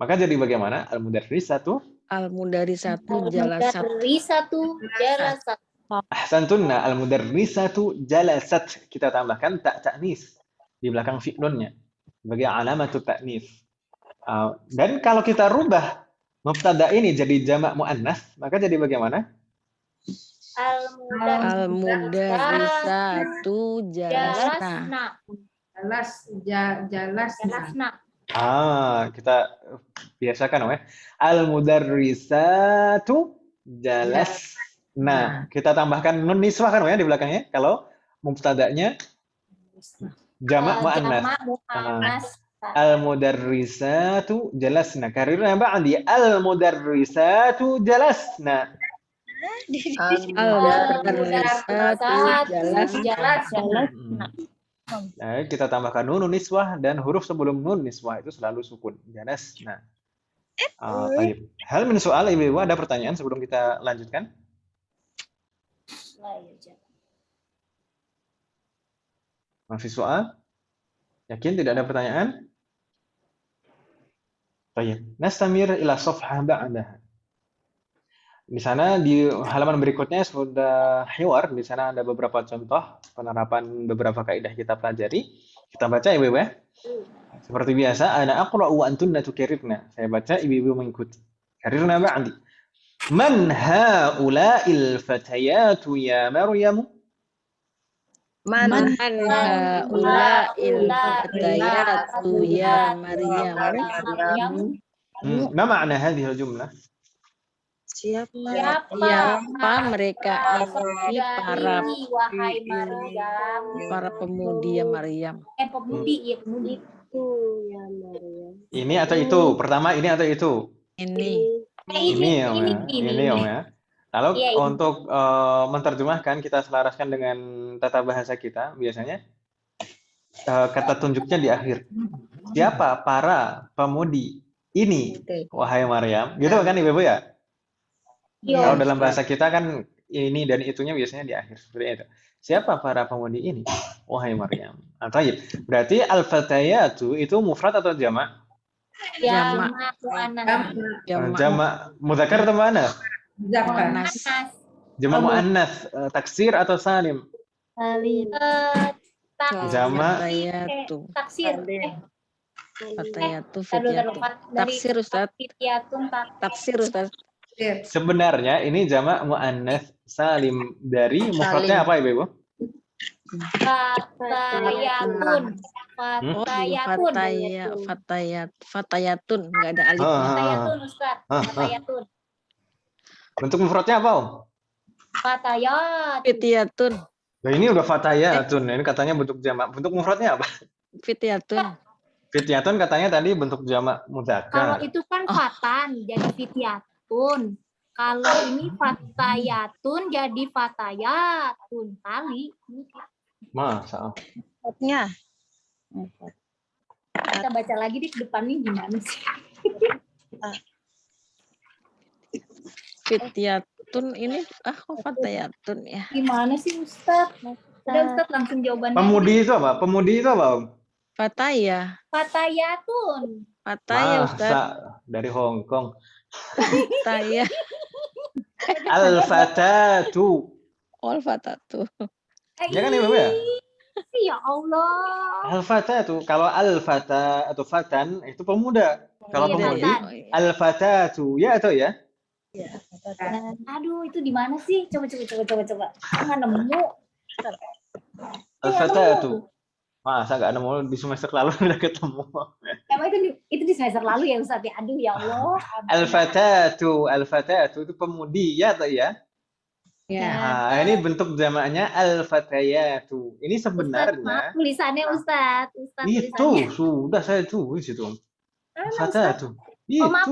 maka jadi bagaimana? Al-mudarrisatu jalasat. Ahsantunna, al-mudarrisatu jalasat. Kita tambahkan tak ta'nis di belakang fi'lunnya sebagai alamatut ta'nis. Dan kalau kita rubah mubtada ini jadi jamak muannats, maka jadi bagaimana? Al-mudarrisatu jalasna. Jalasna. Kita biasakan ya. Al-mudarrisatu jalasna. Kita tambahkan nun niswah kan ya di belakangnya kalau mubtada'nya jamak muannats. Al-mudarrisatu jalasna. Karirnya ba'di al-mudarrisatu jalasna. Al-mudarrisatu jalasna. Nah, kita tambahkan nun niswah dan huruf sebelum nun niswah itu selalu sukun. Jalasna. Baik. Hal min soal Ibu ada pertanyaan sebelum kita lanjutkan? Masih soal? Yakin tidak ada pertanyaan? Baik. Nastamir ila safhah ba'daha. Di sana di halaman berikutnya sudah hiwar, di sana ada beberapa contoh penerapan beberapa kaidah kita pelajari. Kita baca ya, Ibu ya. Seperti biasa, ana aqra'u wa antunna tukirirna. Saya baca, ibu-ibu mengikuti. Karirna ba'di. Man haula'il fatayatu ya Maryam? Man haula'il fatayatu ya Maryam? Ma ma'na hadhihi al-jumlah? Siapa mereka ini wahai Maryam? para pemudi ya Maryam? Pemudi Itu ya Maryam. Ini atau itu? Pertama ini atau itu? Ini. Ini Om ya. Lalu untuk menerjemahkan kita selaraskan dengan tata bahasa kita biasanya kata tunjuknya di akhir. Siapa para pemudi ini wahai Maryam? Gitu kan Ibu ya? Kalau dalam bahasa kita kan ini dan itunya biasanya di akhir seperti itu. Siapa para pemudi ini? Wahai Maryam. Taib. Berarti al-fatayatu itu mufrad atau jamak? Jamak. Jamak mudzakar atau muannas? Muzakkar. Jamak muannas, taksir atau salim? Salim. Jamak Taksir. Fatayatu. Taksir Ustaz. Taksir Ustaz. Sebenarnya ini jamak muannas salim dari mufradnya apa Ibu? Fatayatun, enggak ada alif. Fatayatun Ustaz. Fatayatun. Bentuk mufradnya apa, Om? Fatayat. Fityatun. Nah, ini udah fatayatun. Ini katanya bentuk jamak. Bentuk mufradnya apa? Fityatun. Fityatun katanya tadi bentuk jamak Kalau mudzakkar. itu kan fatan jadi fityatun. Kalau ini fatayatun jadi fatayatun kali. Masa. Maksudnya Kita baca lagi di depannya gimana sih? Fityatun ini kok fatayatun ya? Gimana sih Ustaz? Udah Ustaz langsung jawabannya. Pemudi itu apa? Pemudi itu apa, Om? Fataya. Fatayatun. Fataya Ustaz. Masa dari Hong Kong. Fataya. Al-fatatu. Al-fatatu. Ya kan Ibu ya? Ya Allah. Al-fatatu. Kalau al-fata atau fatan itu pemuda. Kalau pemudi al-fatatu. Ya atau ya? Aduh, itu di mana sih? Coba. Nggak nemu. Al-fatatu. Masa nggak nemu di semester lalu udah ketemu. Emang itu di semester lalu ya Ustaz? Aduh ya Allah. Al-fatatu itu pemudi ya atau ya? Ya. Nah, ini bentuk jamaknya al-fatayatu. Ini sebenarnya Ustaz, tulisannya Ustaz. itu sudah saya tulis itu. Al-fatatu. Oh, maaf,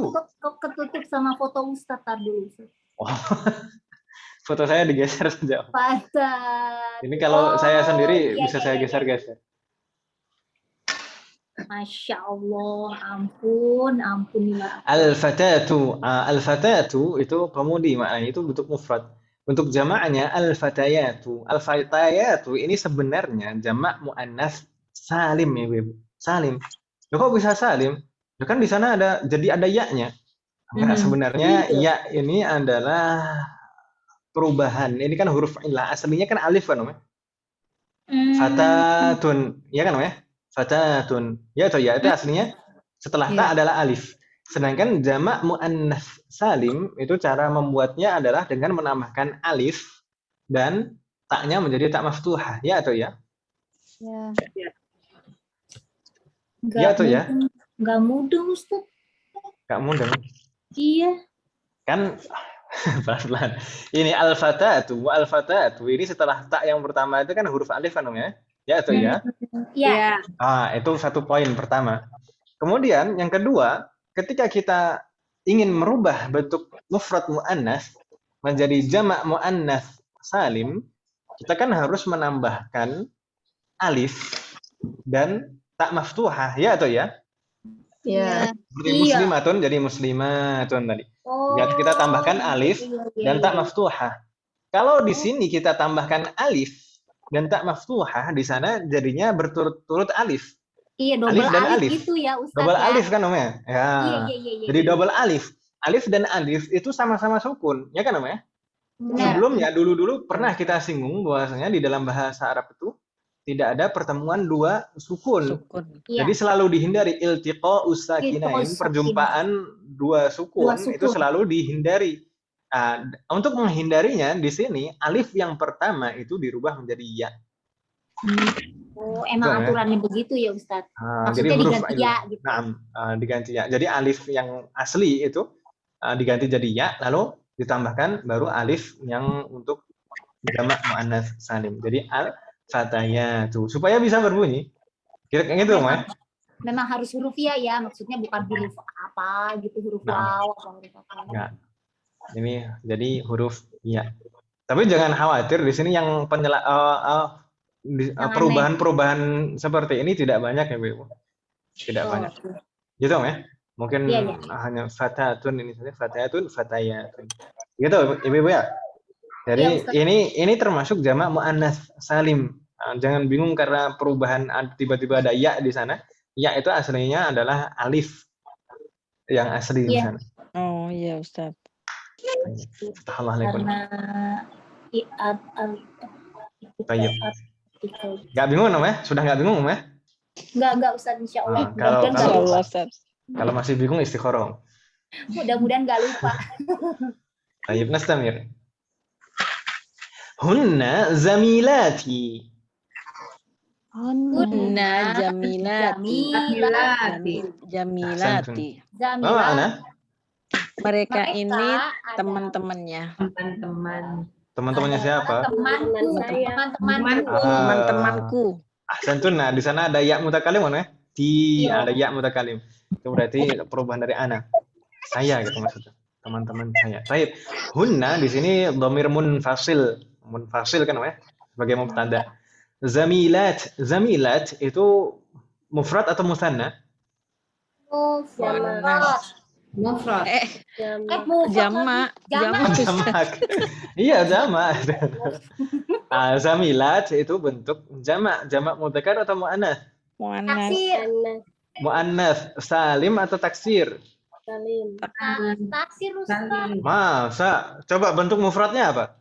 ketutup sama foto Ustaz dulu. Oh. Foto saya digeser saja. Pasal. Ini kalau saya sendiri bisa saya geser-geser. Masya Allah, ampun. Al-fatatu itu pemudi, maknanya itu bentuk mufrad. Bentuk jamaknya al-fatayatu. Al-fatayatu ini sebenarnya jamak muannas salim ya, Ibu. Salim. Loh, kok bisa salim? Loh, kan di sana ada ya-nya. Enggak, sebenarnya ya ini adalah perubahan. Ini kan huruf illah. Aslinya kan alif kan, Om? Fatatun. Ya kan, Om ya? Fatatun. Ya atau ya itu aslinya setelah ta adalah alif. Sedangkan jamak muannas salim itu cara membuatnya adalah dengan menambahkan alif dan taknya menjadi tak maftuhah. Ya atau ya? Ya atau ya? Enggak mudah, Ustaz. Enggak mudah. Iya. Kan pelan-pelan. Ini al-fatatu ini setelah tak yang pertama itu kan huruf alif kan, Om ya? Ya atau ya? Iya. Itu satu poin pertama. Kemudian yang kedua, ketika kita ingin merubah bentuk mufrad muannas menjadi jamak muannas salim, kita kan harus menambahkan alif dan tak maftuhah, ya atau ya? Iya. Seperti muslimatun jadi muslimatun tadi. Jadi kita tambahkan alif dan tak maftuhah. Kalau di sini kita tambahkan alif dan tak maftuhah, di sana jadinya berturut-turut alif. Iya, double Alif dan alif alif. gitu ya Ustadz Double ya. alif kan Om ya? Ya. Iya. Jadi double alif. Alif dan alif itu sama-sama sukun, ya kan Om ya? Benar. Sebelumnya dulu pernah kita singgung bahwasanya di dalam bahasa Arab itu tidak ada pertemuan dua sukun. Iya. Jadi selalu dihindari iltiqa'us sakinain, Iltiqa'us perjumpaan dua sukun itu selalu dihindari. Nah, untuk menghindarinya di sini alif yang pertama itu dirubah menjadi ya. Oh, emang Betul, aturannya begitu ya Ustadz. Jadi Maksudnya huruf diganti ya gitu. diganti ya. Jadi alif yang asli itu diganti jadi ya, lalu ditambahkan baru alif yang untuk jamak muannats salim. Jadi al-fatayatu supaya bisa berbunyi. Kira-kira gitu, Mas. Memang harus huruf ya, maksudnya bukan huruf apa gitu, huruf waw atau huruf apa. Enggak. Ini jadi huruf ya. Tapi jangan khawatir, di sini yang perubahan-perubahan seperti ini tidak banyak ya, Bu. Tidak banyak. Gitu, ya? Mungkin hanya fatatun ini saja, fatatun, fatayatun. Gitu, Ibu ya. Jadi ini termasuk jamak muannats salim. Jangan bingung karena perubahan tiba-tiba ada ya di sana. Ya itu aslinya adalah alif yang asli di sana. Oh iya Ustaz. Karena Nggak bingung Om ya? Sudah nggak bingung Om ya? Nggak Ustaz, insya Allah. Kalau masih bingung istikharah. Mudah-mudahan nggak lupa. Baik, nastamir. Hunna zamilati. Hunna jamilati. Apa makna? Mereka ini teman-temannya. Teman-temannya siapa? Teman-temanku. Ahsantun. Nah, di sana ada ya mutakalim ya? Ada ya mutakalim. Itu berarti perubahan dari ana. Saya gitu maksudnya. Teman-teman saya. Baik. Hunna di sini dhamir munfasil. Munfasil kan ya? Sebagai mubtada. Zamilat itu mufrad atau musanna? Mufrad. Jamak. Iya, jamak. Zamilat itu bentuk jamak mudzakkar atau muannats? Muannats. Salim atau taksir? Salim. Taksir Ustaz. Masa? Coba bentuk mufradnya apa?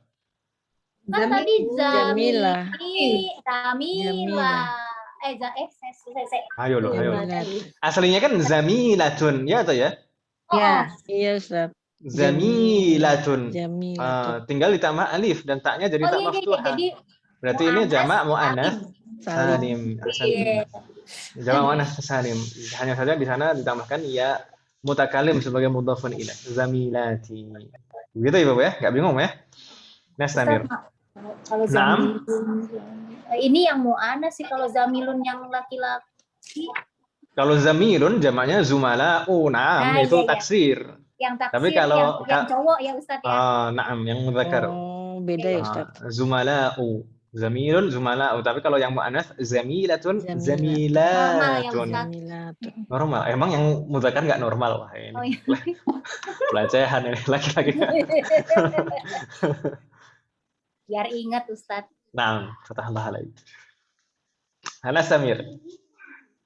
Kan tadi Jamila. Ayo. Aslinya kan zamilatun, ya atau ya? Ya, iya Ustaz. Zamilatun. Tinggal ditambah alif dan taknya jadi tak maftuhah. Berarti ini jamak muannats salim. Jamak muannats salim. Hanya saja di sana ditambahkan ya mutakalim sebagai mudhafun ilaih. Zamilati. Begitu ya, Bapak ya? Enggak bingung ya? Nastamir. Kalau zamilun ini yang mu'ana sih, kalau zamilun yang laki-laki. Kalau zamilun jamaknya zumala'u, itu taksir. Yang taksir, tapi kalau yang cowok ya Ustaz ya. Yang mudzakkar. Oh, beda ya Ustaz. Zumala'u. Zamilun zumala'u, tapi kalau yang muannats zamilatun, zamilatun. Normal. Emang yang mudzakkar enggak normal wah ini. Oh, iya. Pelecehan ini laki-laki. Biar ingat Ustaz. Nah, fatahullah alaik. Hana Samir.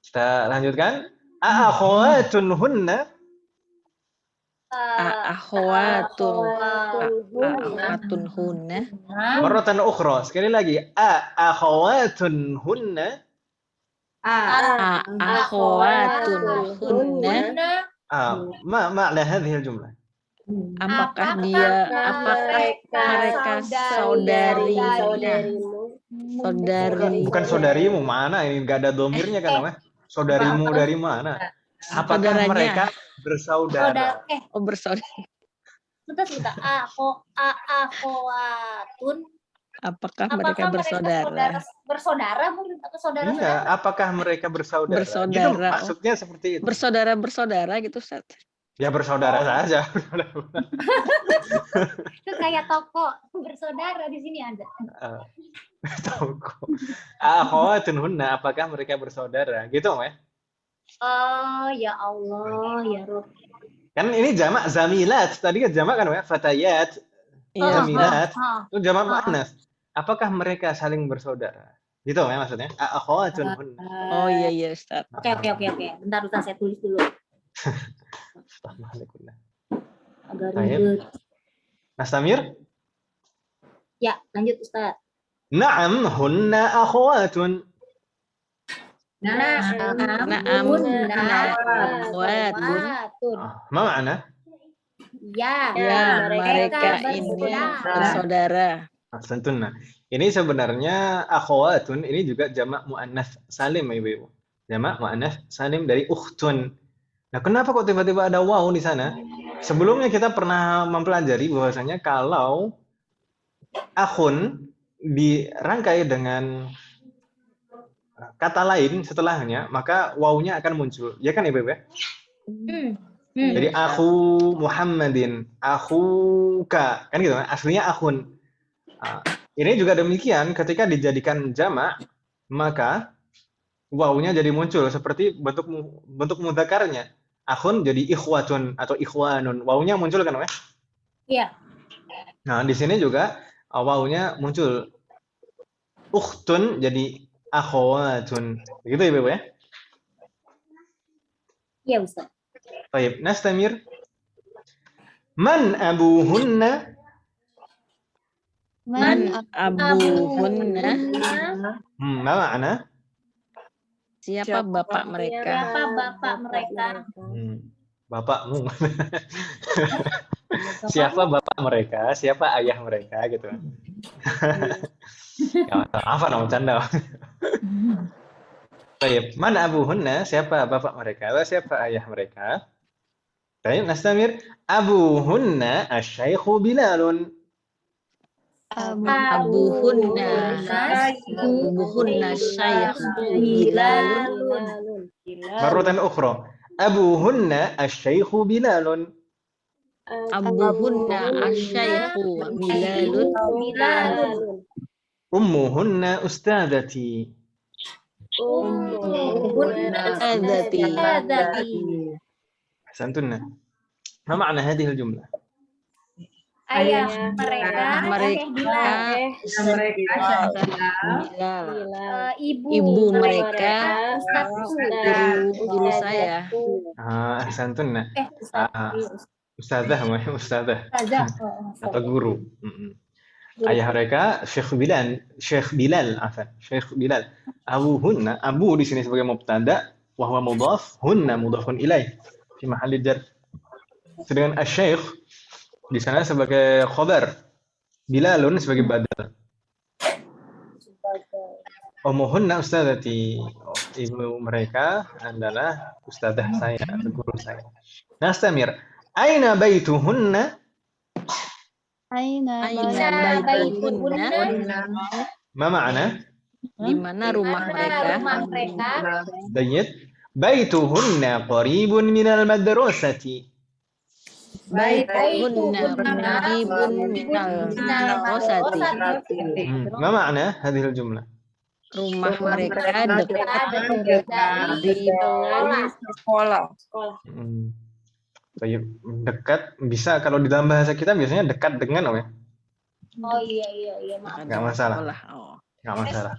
Kita lanjutkan. Akhawatun hunna. Akhawatun hunna. Marratan ukhra. Sekali lagi. Akhawatun hunna. Akhawatun hunna. Ma ma'na hadhihi al-jumlah? Apakah mereka saudarimu? Bukan saudarimu, mana ini enggak ada domirnya kan namanya? Saudarimu dari mana? Apakah mereka bersaudara? Bersaudara. Sebentar. Akhawatun. Apakah mereka bersaudara? Bersaudara mungkin atau saudara? Iya, apakah mereka bersaudara? Gitu, maksudnya seperti itu. Bersaudara gitu, Ustaz. Ya bersaudara saja. Itu kayak toko bersaudara di sini ada. Toko. Akhawatun hunna, apakah mereka bersaudara? Gitu, ya? Oh, ya Allah, ya Rabb. Kan ini jamak zamilat. Tadi kan jamak kan, ya? Fatayat. Zamilat. Itu jamak muannats. Apakah mereka saling bersaudara? Gitu ya maksudnya. Akhawatun hunna. Oh iya iya Ustaz. Oke. Bentar Ustaz, saya tulis dulu. Astagfirullahaladzim. Agak Baik. ribet. Nastamir? Ya, lanjut Ustaz. Na'am hunna akhawatun. Na'am akhawatun. Ma ma'na? Ya, Mereka ini bersaudara. Ahsantun. Ini sebenarnya akhawatun ini juga jamak muannats salim ya Ibu. Jamak muannats salim dari ukhtun. Nah, kenapa kok tiba-tiba ada waw di sana? Sebelumnya kita pernah mempelajari bahwasanya kalau akhun dirangkai dengan kata lain setelahnya, maka wawunya akan muncul. Ya kan Ibu ya? Jadi aku Muhammadin, akhuka, kan gitu kan? Aslinya akhun. Nah, ini juga demikian ketika dijadikan jamak, maka wawunya jadi muncul seperti bentuk mudzakarnya. Akhun jadi ikhwatun atau ikhwanun. Wawunya muncul kan, ya? Iya. Nah, di sini juga wawunya muncul. Ukhtun jadi akhawatun. Begitu ya, Ibu ya? Iya, Ustaz. Baik, nastamir. Man abuhunna? Man abuhunna. Ma ma'na? Siapa bapak mereka? Siapa bapak mereka? Bapakmu. Siapa bapak mereka? Siapa ayah mereka gitu. Apa nama canda? Baik, mana abuhunna? Siapa bapak mereka? Siapa ayah mereka? Baik, nastamir. Abuhunna asy-syaikhu Bilalun. Abuhunna syaikhu Bilalun. Marratan ukhra. Abuhunna asy-syaikhu Bilalun. Abuhunna asy-syaikhu Bilalun. Ummuhunna ustadzati. Ahsantunna. Ma ma'na hadhihi al-jumlah? Ayah mereka ibu mereka guru saya. Ahsantunna. Ustazah atau guru. Ayah mereka Syekh Bilal. Abuhunna, abu di sini sebagai mubtada, wa huwa mudhaf, hunna mudhafun ilaih fi mahalli jar. Sedangkan asy-syekh di sana sebagai khabar, Bilalun sebagai badal. Ummuhunna ustadzati, ibu mereka adalah ustadzah saya, guru saya. Nastamir. Aina baituhunna? Aina baituhunna. Ma ma'na? Di mana rumah mereka? Bayyid. Baituhunna qaribun minal madrasati. Baituhunna qaribun minal madrasati. Ma ma'na hadhihi al-jumlah? Rumah mereka dekat dari sekolah. Dekat bisa kalau di dalam bahasa kita biasanya dekat dengan apa ya? Oh iya maaf. Enggak masalah. Enggak masalah.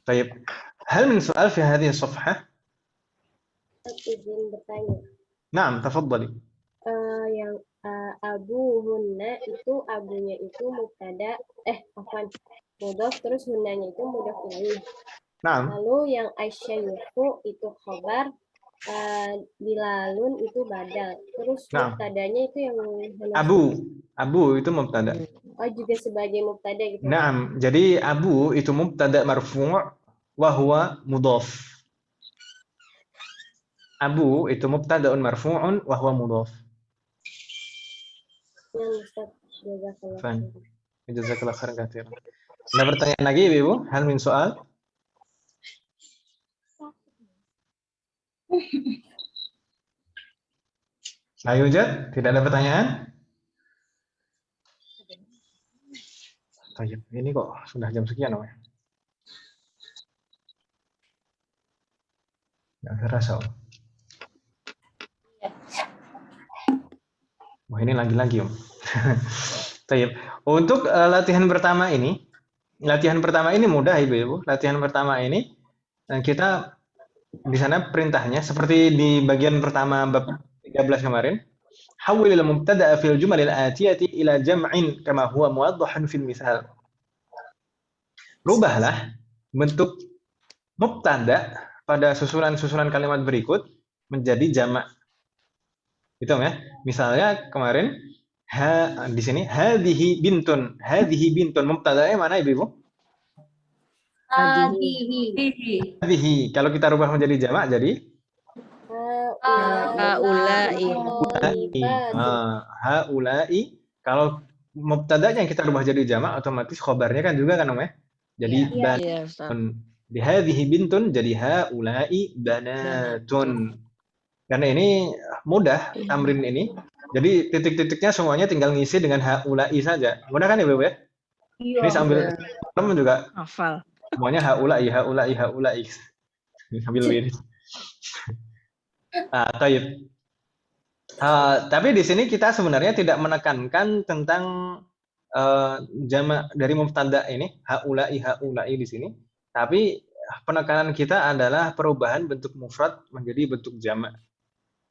Baik. Hal min soal fi hadhihi as-safhah? Izin bertanya. Naam, tafadhali. Yang abuhunna itu abunya itu mubtada mudhaf terus hunnanya itu mudhaf ilaih. Naam. Lalu yang asy-syaikhu itu khabar, Bilalun itu badal. Terus mubtadanya itu yang Abu itu mubtada. Oh, juga sebagai mubtada gitu. Naam, jadi abu itu mubtada marfu' wa huwa mudhaf. Abu itu mubtada'un marfu'un wa huwa mudhaf. Ya, Ustaz. Jazakallahu khairan katsiran. Ada pertanyaan lagi, Ibu? Hal min soal? Ayo, Jad. Tidak ada pertanyaan? Ini kok sudah jam sekian, Om? Nggak kerasa, Om. Wah, ini lagi-lagi, Om. Untuk latihan pertama ini, latihan pertama ini mudah Ibu-ibu. Latihan pertama ini kita di sana perintahnya seperti di bagian pertama bab 13 kemarin. Hawwil al-mubtada'a fil jumalil atiyati ila jam'in kama huwa muwaddahan fil misal. Rubahlah bentuk mubtada pada susulan-susulan kalimat berikut menjadi jamak. Itu ya. Misalnya kemarin di sini hadhihi bintun. Hadhihi bintun mubtada'nya mana Ibu? Hadhihi. Kalau kita rubah menjadi jamak jadi haula'i. Haula'i. Kalau mubtada'nya yang kita rubah jadi jamak otomatis khobarnya kan juga kan Om ya. Jadi banatun. Di hadhihi bintun jadi haula'i banatun. Karena ini mudah tamrin ini. Jadi titik-titiknya semuanya tinggal ngisi dengan haula'i saja. Mudah kan Ibu ya? Ini sambil teman juga Hafal. semuanya haula'i. Sambil wirid. Taib. Tapi di sini kita sebenarnya tidak menekankan tentang jamak dari mubtada ini haula'i di sini. Tapi penekanan kita adalah perubahan bentuk mufrad menjadi bentuk jamak.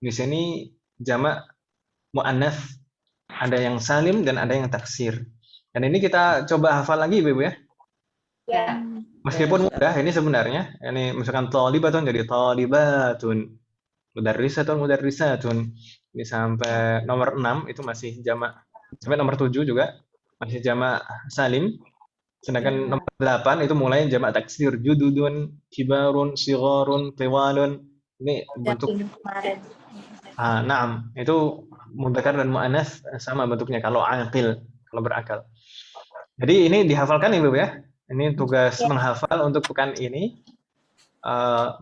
Di sini jamak muannats, ada yang salim dan ada yang taksir. Dan ini kita coba hafal lagi Ibu ya. Ya. Meskipun mudah ini sebenarnya. Ini misalkan thalibatun jadi thalibatun. Mudarrisatun. Ini sampai nomor 6 itu masih jamak. Sampai nomor 7 juga masih jamak salim. Sedangkan nomor 8 itu mulai jamak taksir. Jududun, kibarun, sigharun, tiwalun. Ini bentuk na'am, itu mudzakkar dan muannats sama bentuknya kalau aqil, kalau berakal. Jadi ini dihafalkan Ibu ya. Ini tugas menghafal untuk pekan ini.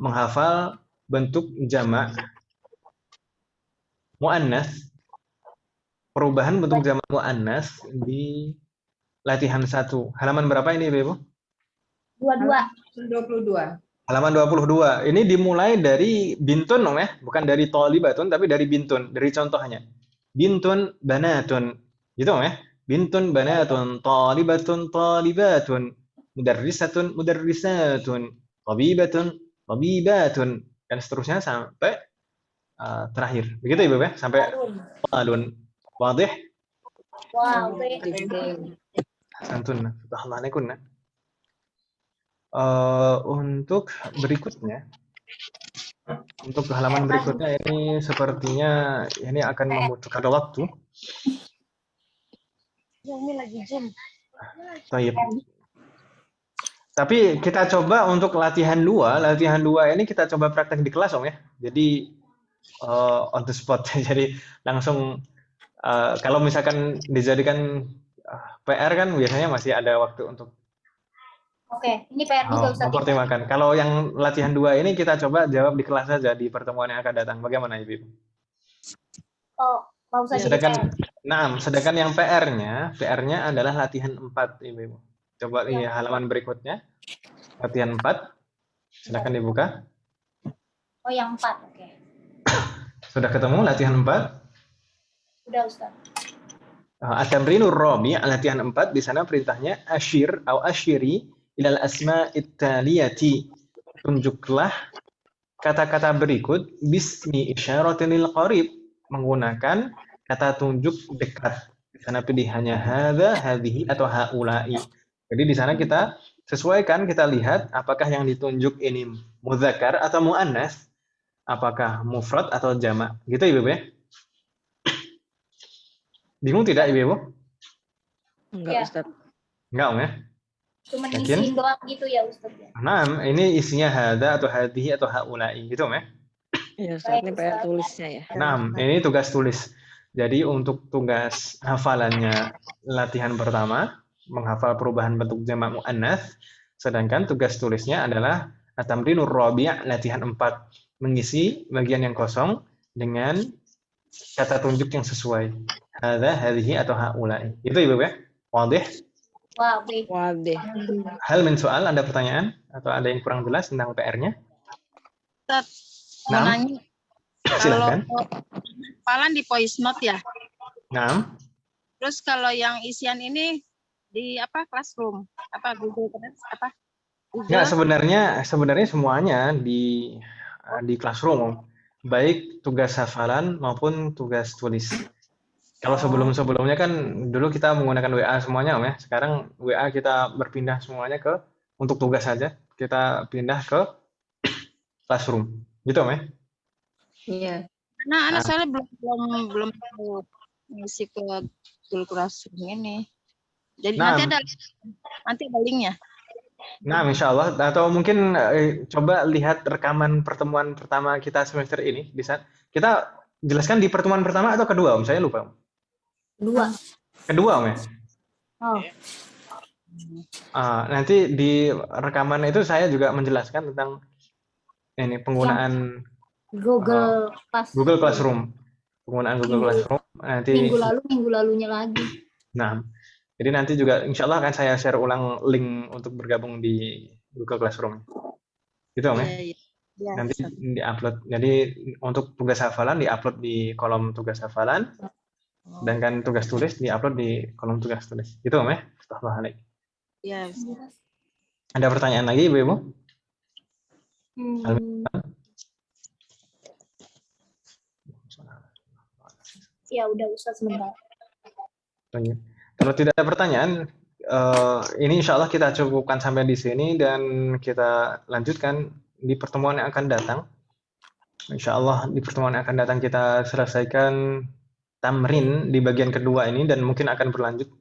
Menghafal bentuk jamak muannats, perubahan bentuk jamak muannats di latihan 1. Halaman berapa ini Ibu? 22. Halaman 22. Ini dimulai dari bintun Om ya, bukan dari thalibatun tapi dari bintun, dari contohnya. Bintun banatun. Gitu Om ya. Bintun banatun, thalibatun thalibatun, mudarrisatun mudarrisatun, tabibatun tabibatun dan seterusnya sampai terakhir. Begitu Ibu ya, sampai talun. Wadih? Santun. Subhanallah. Untuk berikutnya, untuk halaman berikutnya ini sepertinya ini akan membutuhkan waktu. Ini lagi jam. Baik. Tapi kita coba untuk latihan 2. Latihan 2 ini kita coba praktek di kelas Om ya. Jadi on the spot. Jadi langsung kalau misalkan dijadikan PR kan biasanya masih ada waktu untuk ini PR juga Ustaz. Mempertimbangkan. Kalau yang latihan 2 ini kita coba jawab di kelas saja di pertemuan yang akan datang. Bagaimana Ibu? Mau saya sedangkan yang PR-nya adalah latihan 4 Ibu. Coba di halaman berikutnya. Latihan 4. Silakan dibuka. Yang 4, oke. Sudah ketemu latihan 4? Sudah Ustaz. At-tamrinur rabi' latihan 4 di sana perintahnya asyir atau asyiri ilal asma'it taliyati. Tunjuklah kata-kata berikut bismi isyaratin lil qarib, menggunakan kata tunjuk dekat. Di sana pilihannya hadza, hadhihi atau haula'i. Jadi di sana kita sesuaikan, kita lihat apakah yang ditunjuk ini mudzakkar atau muannats, apakah mufrad atau jamak. Gitu Ibu ya. Bingung tidak Ibu? Enggak Ustaz. Enggak Om ya. Cuma ngisiin doang gitu ya Ustaz ya. Nah, ini isinya hadza atau hadhihi atau haula'i gitu Om ya. Iya Ustaz, ini PR tulisnya ya. Nah, ini tugas tulis. Jadi untuk tugas hafalannya latihan pertama, menghafal perubahan bentuk jamak muannats, sedangkan tugas tulisnya adalah at-tamrinur rabi' latihan 4, mengisi bagian yang kosong dengan kata tunjuk yang sesuai. Hadza, hadhihi atau haula'i. Itu Ibu ya. Wadih? Wadih. Hal min soal, ada pertanyaan atau ada yang kurang jelas tentang PR-nya? Ustaz, mau nanya. Silakan. Kalau hafalan di voice note ya. Nah. Terus kalau yang isian ini di apa classroom apa Google apa Enggak, Google sebenarnya semuanya di classroom, baik tugas hafalan maupun tugas tulis. Kalau sebelumnya kan dulu kita menggunakan WA semuanya, Om ya. Sekarang WA kita berpindah semuanya untuk tugas saja. Kita pindah ke classroom. Gitu, Om ya? Iya. anak saya belum tahu ngisi ke Google Classroom ini. Jadi Nah, nanti ada linknya. Nah, insya Allah. Atau mungkin coba lihat rekaman pertemuan pertama kita semester ini. Bisa kita jelaskan di pertemuan pertama atau kedua, Om? Saya lupa, Om. Kedua, Om ya? Oh. Nanti di rekaman itu saya juga menjelaskan tentang ini penggunaan Google Classroom. Penggunaan Google Classroom. Nanti minggu lalunya lagi. Nah, jadi nanti juga insya Allah akan saya share ulang link untuk bergabung di Google Classroom. Gitu, Om ya? Iya, Nanti di-upload. Jadi untuk tugas hafalan di-upload di kolom tugas hafalan, sedangkan tugas tulis di-upload di kolom tugas tulis. Gitu, Om ya? Astagfirullahaladzim. Iya. Ada pertanyaan lagi, Ibu? Ya udah Ustaz sebentar. Kalau tidak ada pertanyaan, ini insya Allah kita cukupkan sampai di sini dan kita lanjutkan di pertemuan yang akan datang. Insya Allah di pertemuan yang akan datang kita selesaikan tamrin di bagian kedua ini dan mungkin akan berlanjut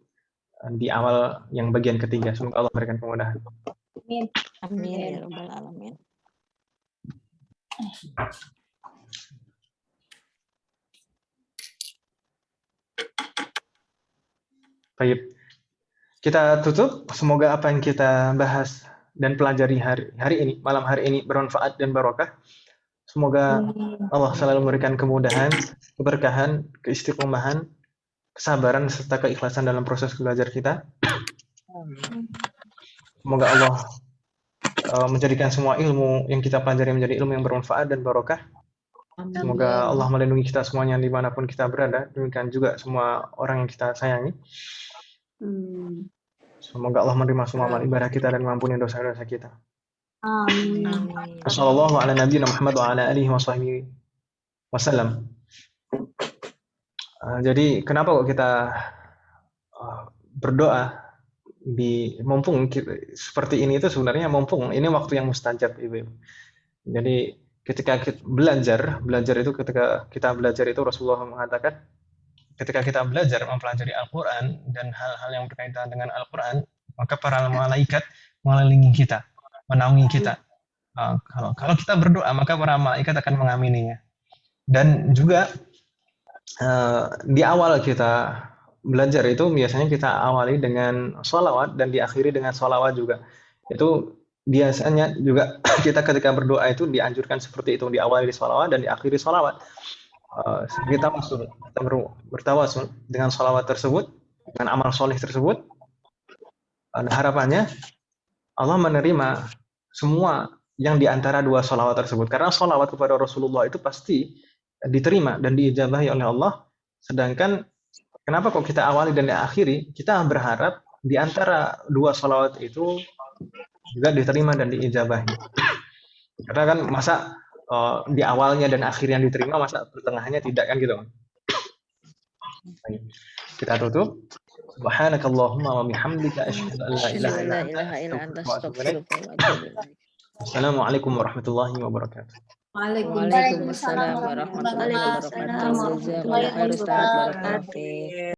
di awal yang bagian ketiga. Semoga Allah berikan kemudahan. Amin. Amin ya rabbal alamin. Baik, kita tutup. Semoga apa yang kita bahas dan pelajari hari ini, malam hari ini bermanfaat dan barokah. Semoga Allah selalu memberikan kemudahan, keberkahan, keistiqomahan, kesabaran serta keikhlasan dalam proses belajar kita. Semoga Allah menjadikan semua ilmu yang kita pelajari menjadi ilmu yang bermanfaat dan barokah. Semoga Allah melindungi kita semuanya dimanapun kita berada. Demikian juga semua orang yang kita sayangi. Semoga Allah menerima semua amal ibadah kita dan mengampuni dosa-dosa kita. Amin. Wassallallahu ala nabiyina Muhammad wa ala alihi wa sahbihi wasallam. Jadi kenapa kok kita berdoa mumpung seperti ini itu sebenarnya mumpung ini waktu yang mustajab, Ibu. Jadi ketika kita belajar itu ketika kita belajar itu Rasulullah mengatakan ketika kita belajar mempelajari Al-Qur'an dan hal-hal yang berkaitan dengan Al-Qur'an, maka para malaikat mengelilingi kita, menaungi kita. Kalau kita berdoa, maka para malaikat akan mengamininya. Dan juga di awal kita belajar itu biasanya kita awali dengan sholawat dan diakhiri dengan sholawat juga. Itu biasanya juga kita ketika berdoa itu dianjurkan seperti itu, diawali di sholawat dan diakhiri sholawat. Kita bertawasul dengan sholawat tersebut, dengan amal soleh tersebut. Harapannya Allah menerima semua yang diantara dua sholawat tersebut. Karena sholawat kepada Rasulullah itu pasti diterima dan diijabahi oleh Allah. Sedangkan kenapa kok kita awali dan diakhiri? Kita berharap di antara dua sholawat itu juga diterima dan diijabahi. Karena kan masa di awalnya dan akhirnya diterima, masa pertengahannya tidak, kan gitu. Kita tutup. Subhanakallahumma wa bihamdika asyhadu an la ilaha illa anta astaghfiruka wa atubu ilaik. Assalamualaikum warahmatullahi wabarakatuh. Waalaikumsalam warahmatullahi wabarakatuh. Jazakumullah khairan Ustaz. Barakallahu fiik.